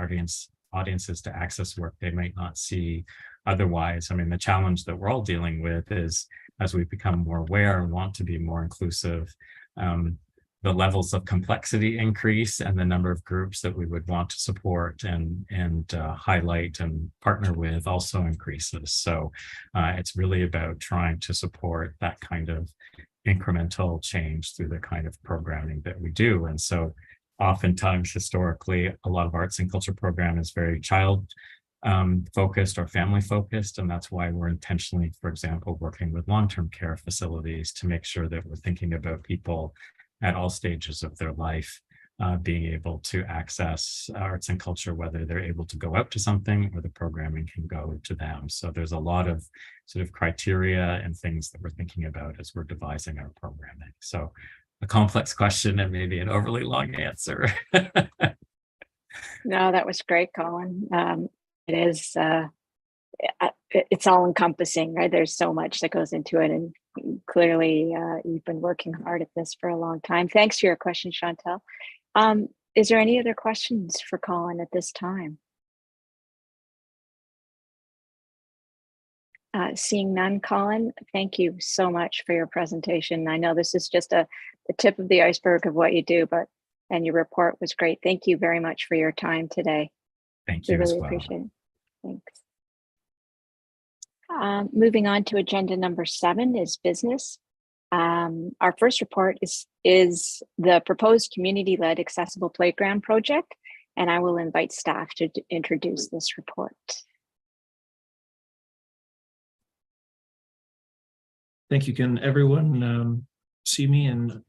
audiences to access work they might not see otherwise. I mean, the challenge that we're all dealing with is, as we become more aware and want to be more inclusive, the levels of complexity increase and the number of groups that we would want to support and highlight and partner with also increases. So it's really about trying to support that kind of incremental change through the kind of programming that we do. And so oftentimes, historically, a lot of arts and culture program is very child focused or family focused. And that's why we're intentionally, for example, working with long-term care facilities to make sure that we're thinking about people at all stages of their life being able to access arts and culture, whether they're able to go out to something or the programming can go to them. So there's a lot of sort of criteria and things that we're thinking about as we're devising our programming. So a complex question and maybe an overly long answer. No, that was great, Colin. It is, it's all encompassing, right? There's so much that goes into it. And clearly you've been working hard at this for a long time. Thanks for your question, Chantel. Is there any other questions for Colin at this time? Seeing none, Colin, thank you so much for your presentation. I know this is just the tip of the iceberg of what you do, and your report was great. Thank you very much for your time today. Thank you. We really appreciate it. Thanks. Moving on to agenda number 7 is business. Our first report is the proposed community-led accessible playground project, and I will invite staff to introduce this report. Thank you. Can everyone see me and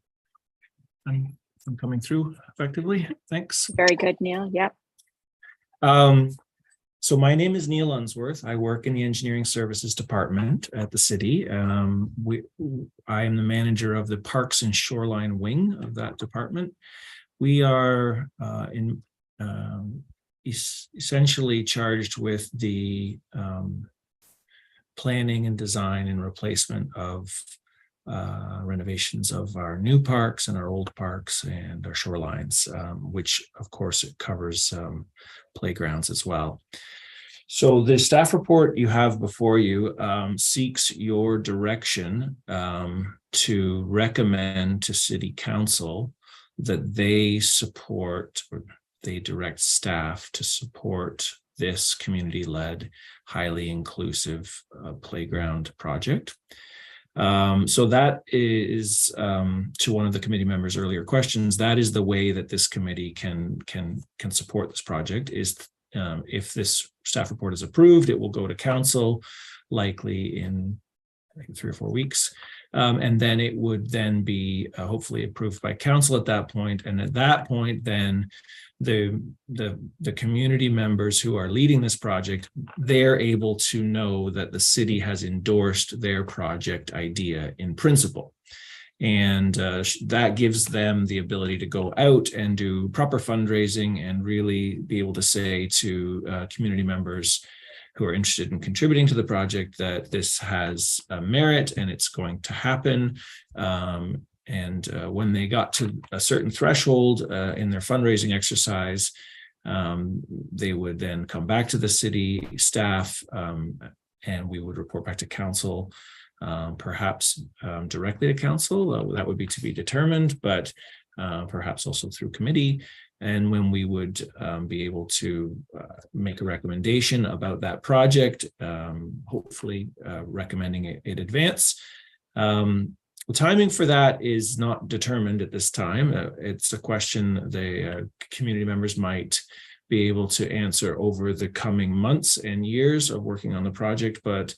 I'm coming through effectively? Thanks. Very good, Neil. Yep. So my name is Neil Unsworth. I work in the engineering services department at the city. I am the manager of the Parks and Shoreline wing of that department. We are essentially charged with the planning and design and replacement of renovations of our new parks and our old parks and our shorelines, which of course it covers playgrounds as well. So the staff report you have before you seeks your direction to recommend to City Council that they support or they direct staff to support this community-led, highly inclusive playground project. So that is, to one of the committee members' earlier questions, that is the way that this committee can support this project. Is if this staff report is approved, it will go to council, likely in I think 3 or 4 weeks, and then it would then be hopefully approved by council at that point. And at that point, then the community members who are leading this project, they're able to know that the city has endorsed their project idea in principle. And that gives them the ability to go out and do proper fundraising and really be able to say to community members who are interested in contributing to the project that this has merit and it's going to happen. And when they got to a certain threshold in their fundraising exercise, they would then come back to the city staff and we would report back to council, perhaps directly to council. That would be to be determined, but perhaps also through committee. And when we would be able to make a recommendation about that project, hopefully recommending it in advance. The timing for that is not determined at this time. It's a question the community members might be able to answer over the coming months and years of working on the project, but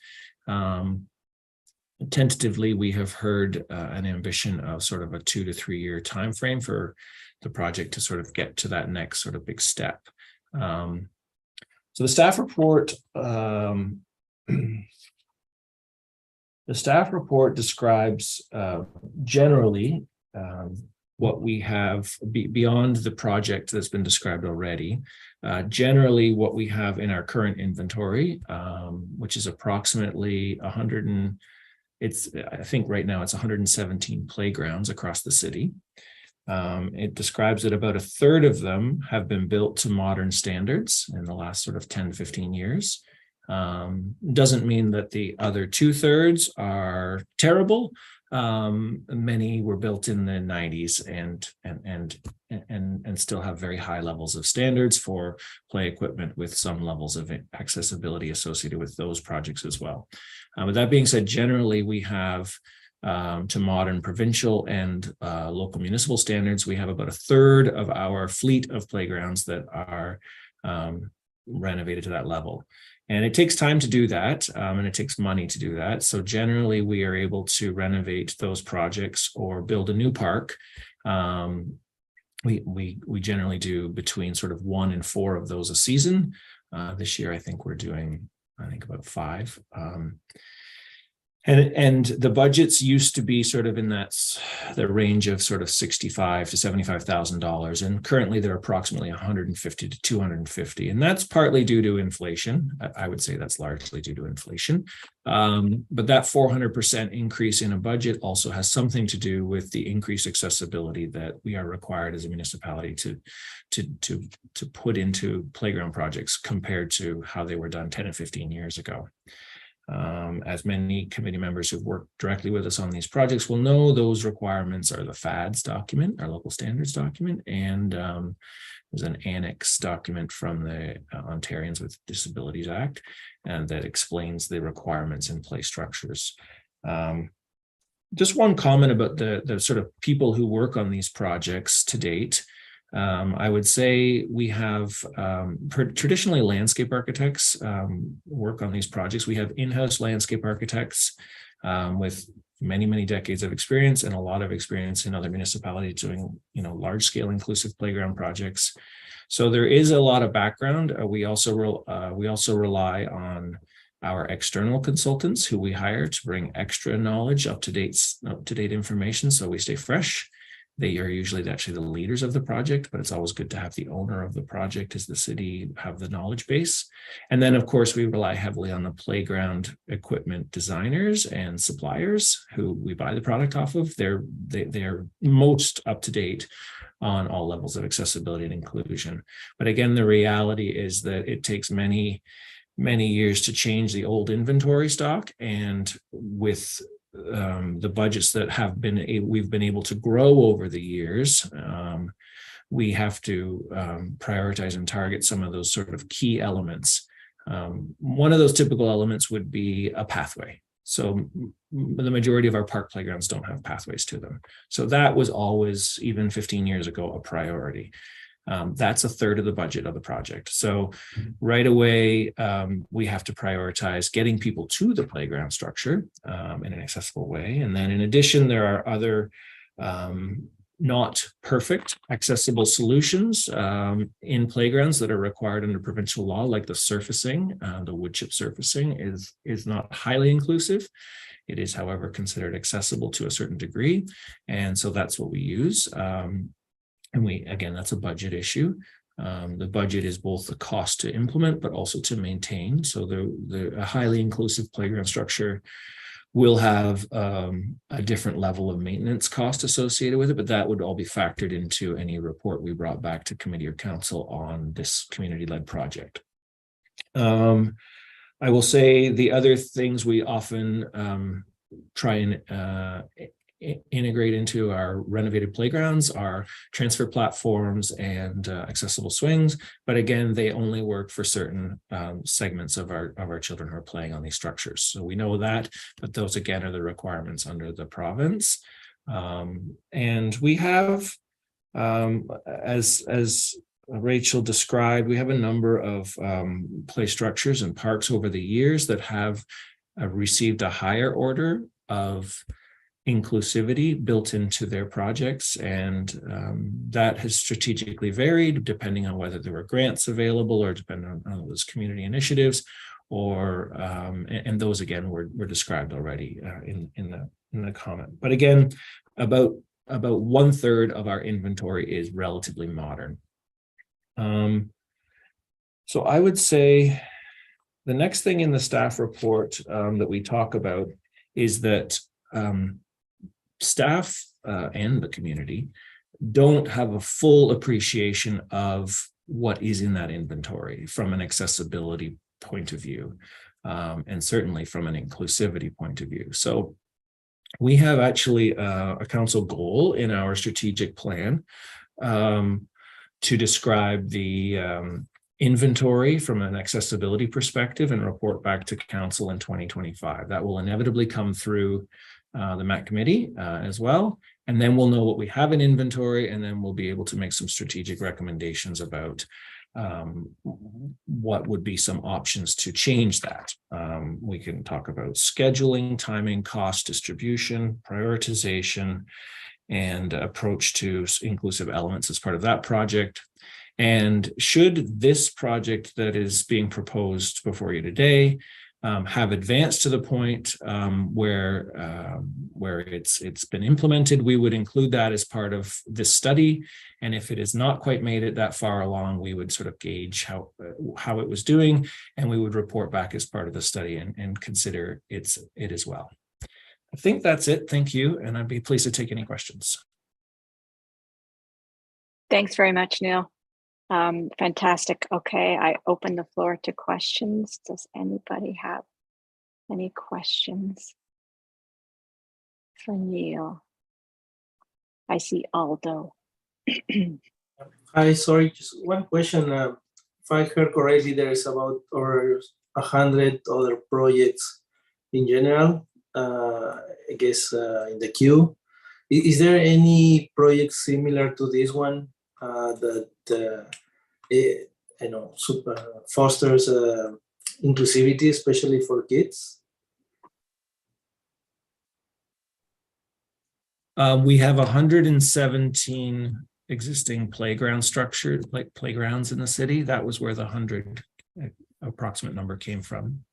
tentatively we have heard an ambition of sort of a 2 to 3 year time frame for the project to sort of get to that next sort of big step. So the staff report describes generally what we have beyond the project that's been described already. Generally, what we have in our current inventory, which is approximately 100 I think right now it's 117 playgrounds across the city. It describes that about 1/3 of them have been built to modern standards in the last sort of 10 to 15 years. Doesn't mean that the other 2/3 are terrible, Many were built in the 90s and still have very high levels of standards for play equipment, with some levels of accessibility associated with those projects as well. With that being said, generally we have to modern provincial and local municipal standards, we have about a third of our fleet of playgrounds that are renovated to that level. And it takes time to do that, and it takes money to do that. So generally, we are able to renovate those projects or build a new park. We generally do between sort of 1 and 4 of those a season. This year, I think we're doing, about 5. And the budgets used to be sort of in the range of sort of $65,000 to $75,000, and currently they're approximately $150,000 to $250,000, and that's partly due to inflation. I would say that's largely due to inflation, but that 400% increase in a budget also has something to do with the increased accessibility that we are required as a municipality to put into playground projects compared to how they were done 10 and 15 years ago. As many committee members who've worked directly with us on these projects will know, those requirements are the FADS document, our local standards document, and there's an annex document from the Ontarians with Disabilities Act, and that explains the requirements in play structures. Just one comment about the sort of people who work on these projects to date. I would say we have traditionally landscape architects work on these projects. We have in-house landscape architects with many decades of experience and a lot of experience in other municipalities doing, large-scale inclusive playground projects. So there is a lot of background. We also rely on our external consultants who we hire to bring extra knowledge, up-to-date information, so we stay fresh. They are usually actually the leaders of the project, but it's always good to have the owner of the project as the city have the knowledge base. And then, of course, we rely heavily on the playground equipment designers and suppliers who we buy the product off of. They're most up to date on all levels of accessibility and inclusion. But again, the reality is that it takes many years to change the old inventory stock, and with the budgets that we've been able to grow over the years, we have to prioritize and target some of those sort of key elements. One of those typical elements would be a pathway. So the majority of our park playgrounds don't have pathways to them. So that was always, even 15 years ago, a priority. That's a third of the budget of the project. So right away, we have to prioritize getting people to the playground structure in an accessible way. And then in addition, there are other not perfect accessible solutions in playgrounds that are required under provincial law, like the surfacing. The wood chip surfacing is not highly inclusive. It is, however, considered accessible to a certain degree. And so that's what we use. And again, that's a budget issue. The budget is both the cost to implement, but also to maintain. So a highly inclusive playground structure will have a different level of maintenance cost associated with it, but that would all be factored into any report we brought back to committee or council on this community-led project. I will say the other things we often try and integrate into our renovated playgrounds are transfer platforms and accessible swings. But again, they only work for certain segments of our children who are playing on these structures. So we know that, but those again are the requirements under the province. And we have, as Rachel described, we have a number of play structures and parks over the years that have received a higher order of inclusivity built into their projects, and that has strategically varied depending on whether there were grants available or depending on those community initiatives, or and those again were described already in the comment. But again, about 1/3 of our inventory is relatively modern. So I would say the next thing in the staff report that we talk about is that staff and the community don't have a full appreciation of what is in that inventory from an accessibility point of view, and certainly from an inclusivity point of view. So we have actually a council goal in our strategic plan to describe the inventory from an accessibility perspective and report back to council in 2025. That will inevitably come through the MAC committee as well. And then we'll know what we have in inventory, and then we'll be able to make some strategic recommendations about what would be some options to change that. We can talk about scheduling, timing, cost distribution, prioritization, and approach to inclusive elements as part of that project. And should this project that is being proposed before you today have advanced to the point where it's been implemented, we would include that as part of this study. And if it has not quite made it that far along, we would sort of gauge how it was doing, and we would report back as part of the study and consider it as well. I think that's it. Thank you. And I'd be pleased to take any questions. Thanks very much, Neil. Fantastic. Okay, I open the floor to questions. Does anybody have any questions for Neil? I see Aldo. Hi, sorry, just one question. If I heard correctly, there is about over 100 other projects in general, I guess in the queue. Is there any project similar to this one that fosters inclusivity, especially for kids? We have 117 existing playground structures, like playgrounds in the city. That was where the 100 approximate number came from.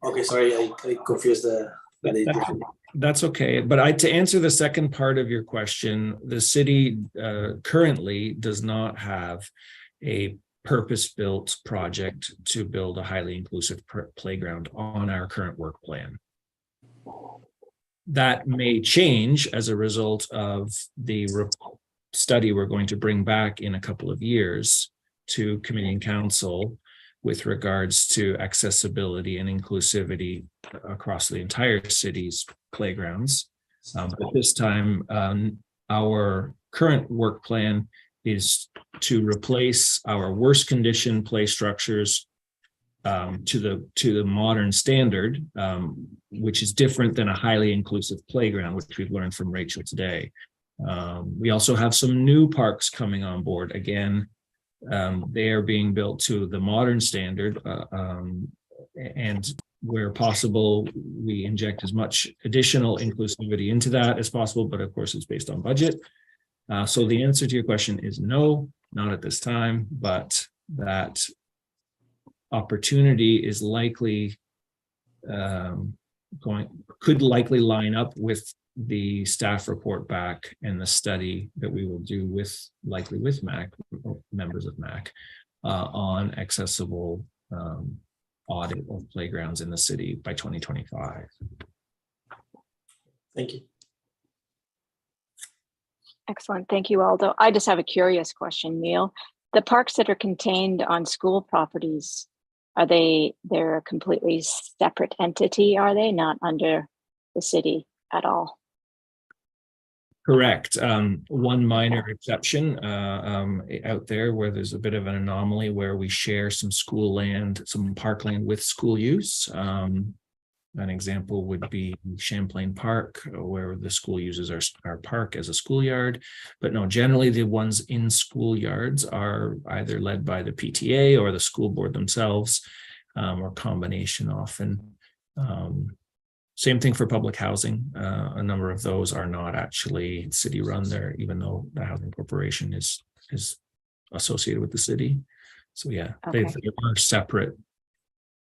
Okay, sorry, I confused the That's okay. But to answer the second part of your question, the city currently does not have a purpose-built project to build a highly inclusive playground on our current work plan. That may change as a result of the study we're going to bring back in a couple of years to committee and council with regards to accessibility and inclusivity across the entire city's playgrounds. At this time, our current work plan is to replace our worst condition play structures to the modern standard, which is different than a highly inclusive playground, which we've learned from Rachel today. We also have some new parks coming on board. Again, they are being built to the modern standard, and where possible, we inject as much additional inclusivity into that as possible, but of course it's based on budget. So the answer to your question is no, not at this time, but that opportunity is likely could likely line up with the staff report back and the study that we will do likely with MAC, members of MAC, on accessible audit of playgrounds in the city by 2025. Thank you. Excellent. Thank you, Aldo. I just have a curious question, Neil. The parks that are contained on school properties, they're a completely separate entity, are they? Not under the city at all? Correct. One minor exception out there where there's a bit of an anomaly where we share some school land, some parkland with school use. An example would be Champlain Park, where the school uses our park as a schoolyard. But no, generally the ones in schoolyards are either led by the PTA or the school board themselves, or combination often. Same thing for public housing. A number of those are not actually city run there, even though the housing corporation is associated with the city. So yeah, okay. They are separate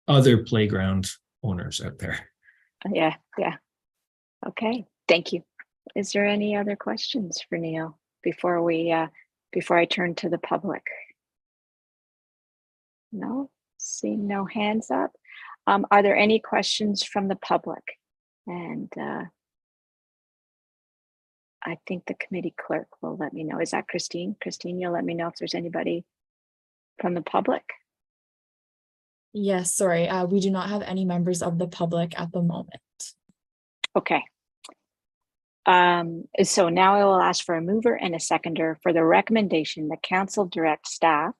other playground owners out there. Yeah. Okay, thank you. Is there any other questions for Neil before I turn to the public? No, seeing no hands up. Are there any questions from the public? And I think the committee clerk will let me know. Is that Christine? Christine, you'll let me know if there's anybody from the public. Yes, sorry, we do not have any members of the public at the moment. Okay, So now I will ask for a mover and a seconder for the recommendation that council direct staff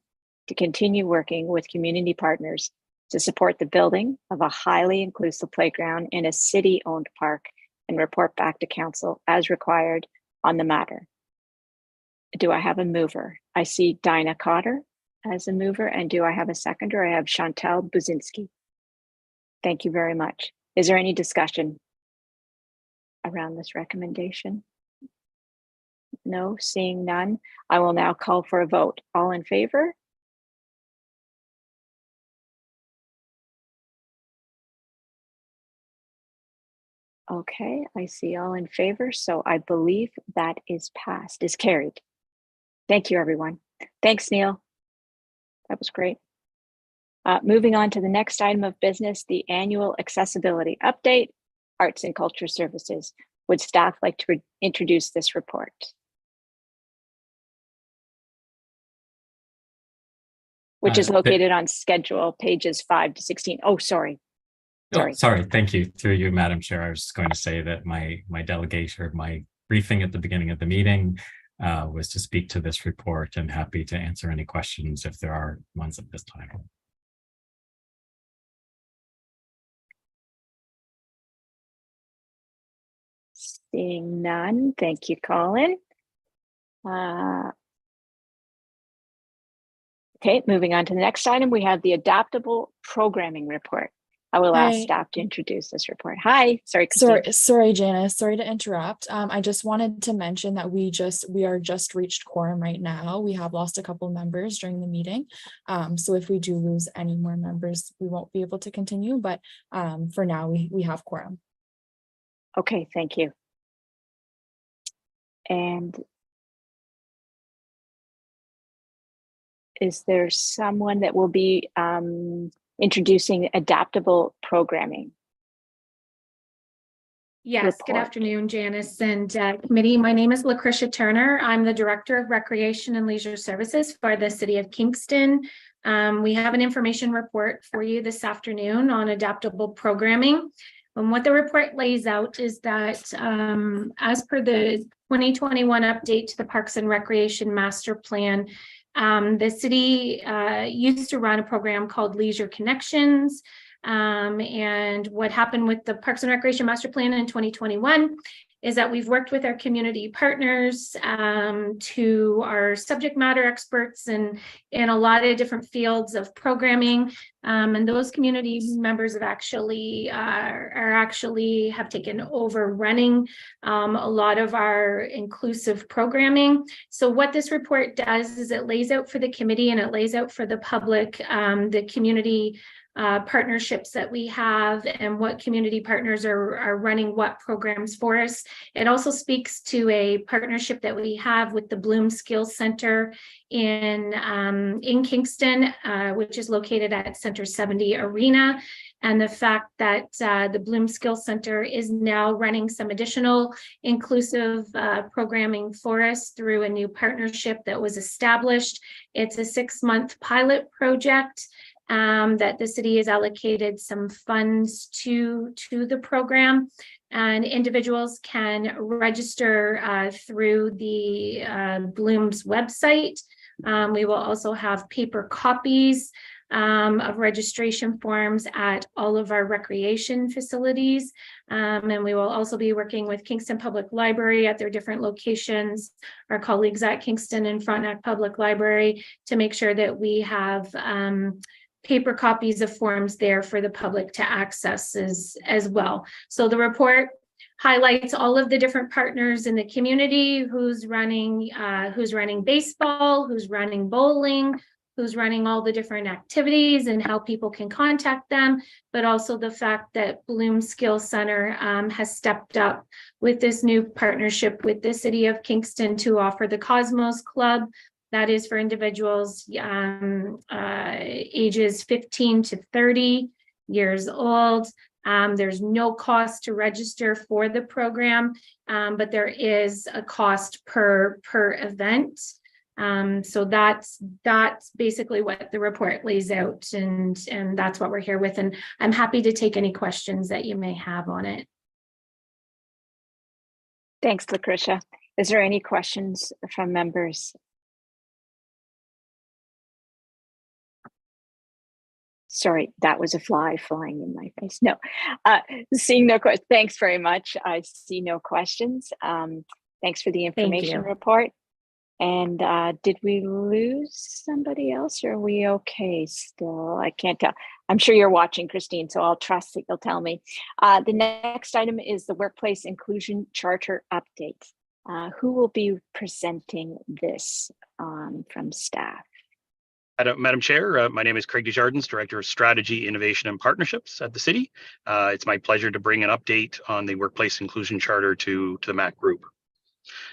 to continue working with community partners to support the building of a highly inclusive playground in a city-owned park and report back to council as required on the matter. Do I have a mover? I see Dinah Cotter as a mover, and do I have a seconder? I have Chantal Buzinski. Thank you very much. Is there any discussion around this recommendation? No, seeing none. I will now call for a vote. All in favor? Okay, I see all in favor. So I believe that is passed, is carried. Thank you, everyone. Thanks, Neil. That was great. Moving on to the next item of business, the annual accessibility update, Arts and Culture Services. Would staff like to introduce this report? Which is located on schedule pages 5 to 16. Oh, sorry. Oh, sorry. Thank you. Through you, Madam Chair. I was just going to say that my delegation, or my briefing at the beginning of the meeting was to speak to this report, and happy to answer any questions if there are ones at this time. Seeing none. Thank you, Colin. Okay, moving on to the next item, we have the adaptable programming report. I will ask staff to introduce this report. Hi, sorry, Christine. Sorry, Janice, sorry to interrupt. I just wanted to mention that we are just reached quorum right now. We have lost a couple members during the meeting. So if we do lose any more members, we won't be able to continue, but for now we have quorum. Okay, thank you. And is there someone that will be introducing adaptable programming? Yes, Good afternoon, Janice and committee. My name is Lucretia Turner. I'm the Director of Recreation and Leisure Services for the City of Kingston. We have an information report for you this afternoon on adaptable programming. And what the report lays out is that as per the 2021 update to the Parks and Recreation Master Plan, the city used to run a program called Leisure Connections. And what happened with the Parks and Recreation Master Plan in 2021 is that we've worked with our community partners, to our subject matter experts in a lot of different fields of programming. And those community members have actually have taken over running a lot of our inclusive programming. So what this report does is it lays out for the committee and it lays out for the public the community partnerships that we have and what community partners are running what programs for us. It also speaks to a partnership that we have with the Bloom Skills Center in Kingston, which is located at Center 70 Arena. And the fact that the Bloom Skills Center is now running some additional inclusive programming for us through a new partnership that was established. It's a 6-month pilot project that the city has allocated some funds to the program, and individuals can register through the Bloom's website. We will also have paper copies of registration forms at all of our recreation facilities. And we will also be working with Kingston Public Library at their different locations, our colleagues at Kingston and Frontenac Public Library, to make sure that we have paper copies of forms there for the public to access as well. So the report highlights all of the different partners in the community, who's running baseball, who's running bowling, who's running all the different activities and how people can contact them, but also the fact that Bloom Skills Center has stepped up with this new partnership with the City of Kingston to offer the Cosmos Club. That is for individuals ages 15 to 30 years old. There's no cost to register for the program, but there is a cost per event. So that's basically what the report lays out, and that's what we're here with. And I'm happy to take any questions that you may have on it. Thanks, Lucretia. Is there any questions from members? Sorry, that was a fly flying in my face. No, seeing no questions. Thanks very much. I see no questions. Thanks for the information report. And did we lose somebody else, or are we okay still? I can't tell. I'm sure you're watching, Christine, so I'll trust that you'll tell me. The next item is the Workplace Inclusion Charter update. Who will be presenting this from staff? Madam Chair, my name is Craig Desjardins, Director of Strategy, Innovation and Partnerships at the City. It's my pleasure to bring an update on the Workplace Inclusion Charter to the MAC Group.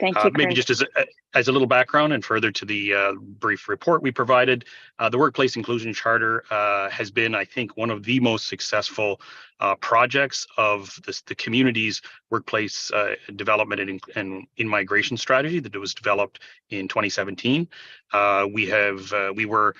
Thank you, Craig. Maybe just as a little background and further to the brief report we provided, the Workplace Inclusion Charter has been, I think, one of the most successful projects of the community's workplace development and in-migration strategy that was developed in 2017. We were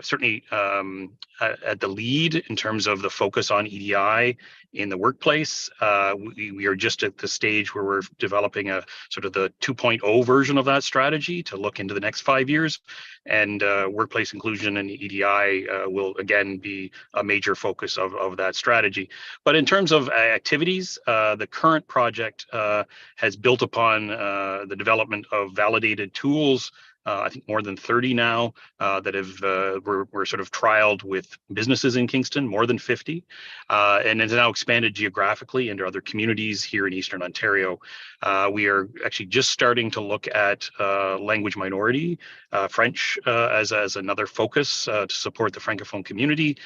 certainly at the lead in terms of the focus on EDI in the workplace. We are just at the stage where we're developing a sort of the 2.0 version of that strategy to look into the next 5 years. And workplace inclusion and EDI will again be a major focus of that strategy. But in terms of activities, the current project has built upon the development of validated tools. I think more than 30 now that were sort of trialed with businesses in Kingston, more than 50, and has now expanded geographically into other communities here in Eastern Ontario. We are actually just starting to look at language minority, French as another focus to support the Francophone community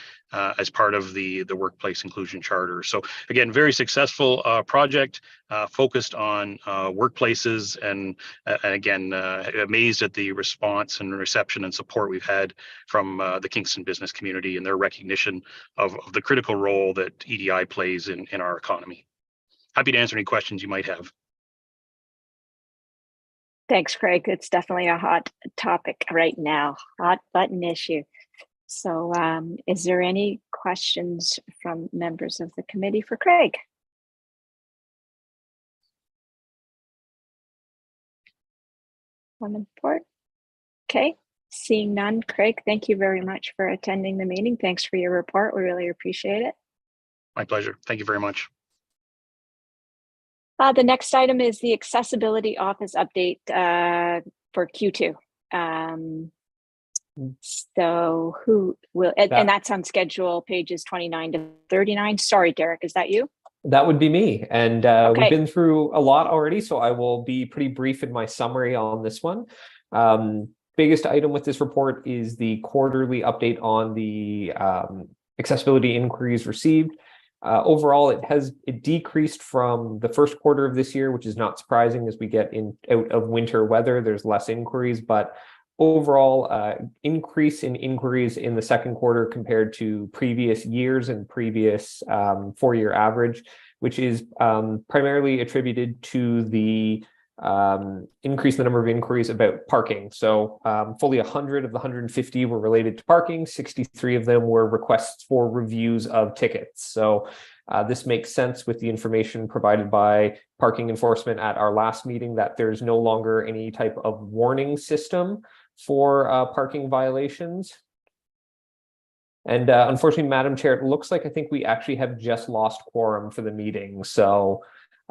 as part of the Workplace Inclusion Charter. So again, very successful project focused on workplaces, and again, amazed at the response and reception and support we've had from the Kingston business community and their recognition of the critical role that EDI plays in our economy. Happy to answer any questions you might have. Thanks, Craig. It's definitely a hot topic right now, hot button issue. So is there any questions from members of the committee for Craig? On the report? Okay, seeing none. Craig, thank you very much for attending the meeting. Thanks for your report. We really appreciate it. My pleasure. Thank you very much. The next item is the Accessibility Office update for Q2. So who will, and that's on schedule pages 29 to 39. Sorry, Derek, is that you? That would be me. And Okay. We've been through a lot already, so I will be pretty brief in my summary on this one. Biggest item with this report is the quarterly update on the accessibility inquiries received. Overall, it decreased from the first quarter of this year, which is not surprising as we get out of winter weather. There's less inquiries, but overall increase in inquiries in the second quarter compared to previous years and previous 4-year average, which is primarily attributed to the increase in the number of inquiries about parking. So fully 100 of the 150 were related to parking. 63 of them were requests for reviews of tickets. So this makes sense with the information provided by parking enforcement at our last meeting that there's no longer any type of warning system for parking violations. And unfortunately, Madam Chair, it looks like I think we actually have just lost quorum for the meeting. So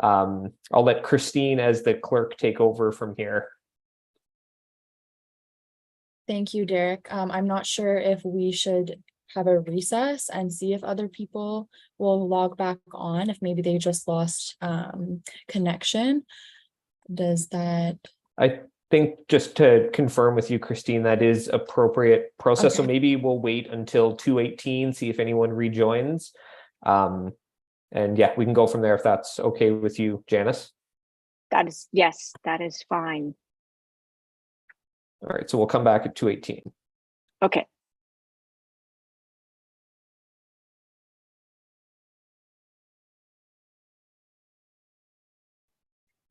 I'll let Christine as the clerk take over from here. Thank you, Derek. I'm not sure if we should have a recess and see if other people will log back on, if maybe they just lost connection. Does that? I think just to confirm with you, Christine, that is appropriate process. Okay. So maybe we'll wait until 2:18, see if anyone rejoins. And yeah, we can go from there if that's okay with you, Janice. That is, yes, that is fine. All right, so we'll come back at 2:18. Okay.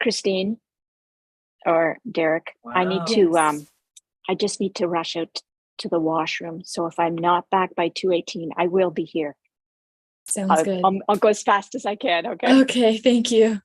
Christine or Derek, wow. I need to, I just need to rush out to the washroom. So if I'm not back by 2:18, I will be here. Sounds good. I'll go as fast as I can. Okay. Okay. Thank you.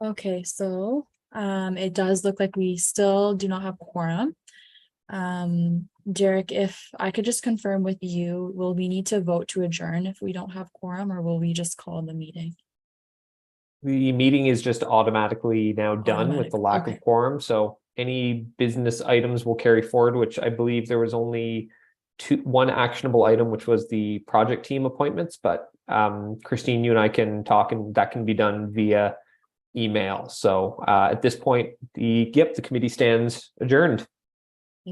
Okay, so it does look like we still do not have quorum. Jarek, if I could just confirm with you, will we need to vote to adjourn if we don't have quorum, or will we just call the meeting? The meeting is just automatically now done with the lack Okay. of quorum, so any business items will carry forward, which I believe there was only one actionable item, which was the project team appointments, but Christine, you and I can talk, and that can be done via email. So at this point, the committee stands adjourned.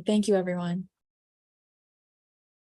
Thank you, everyone.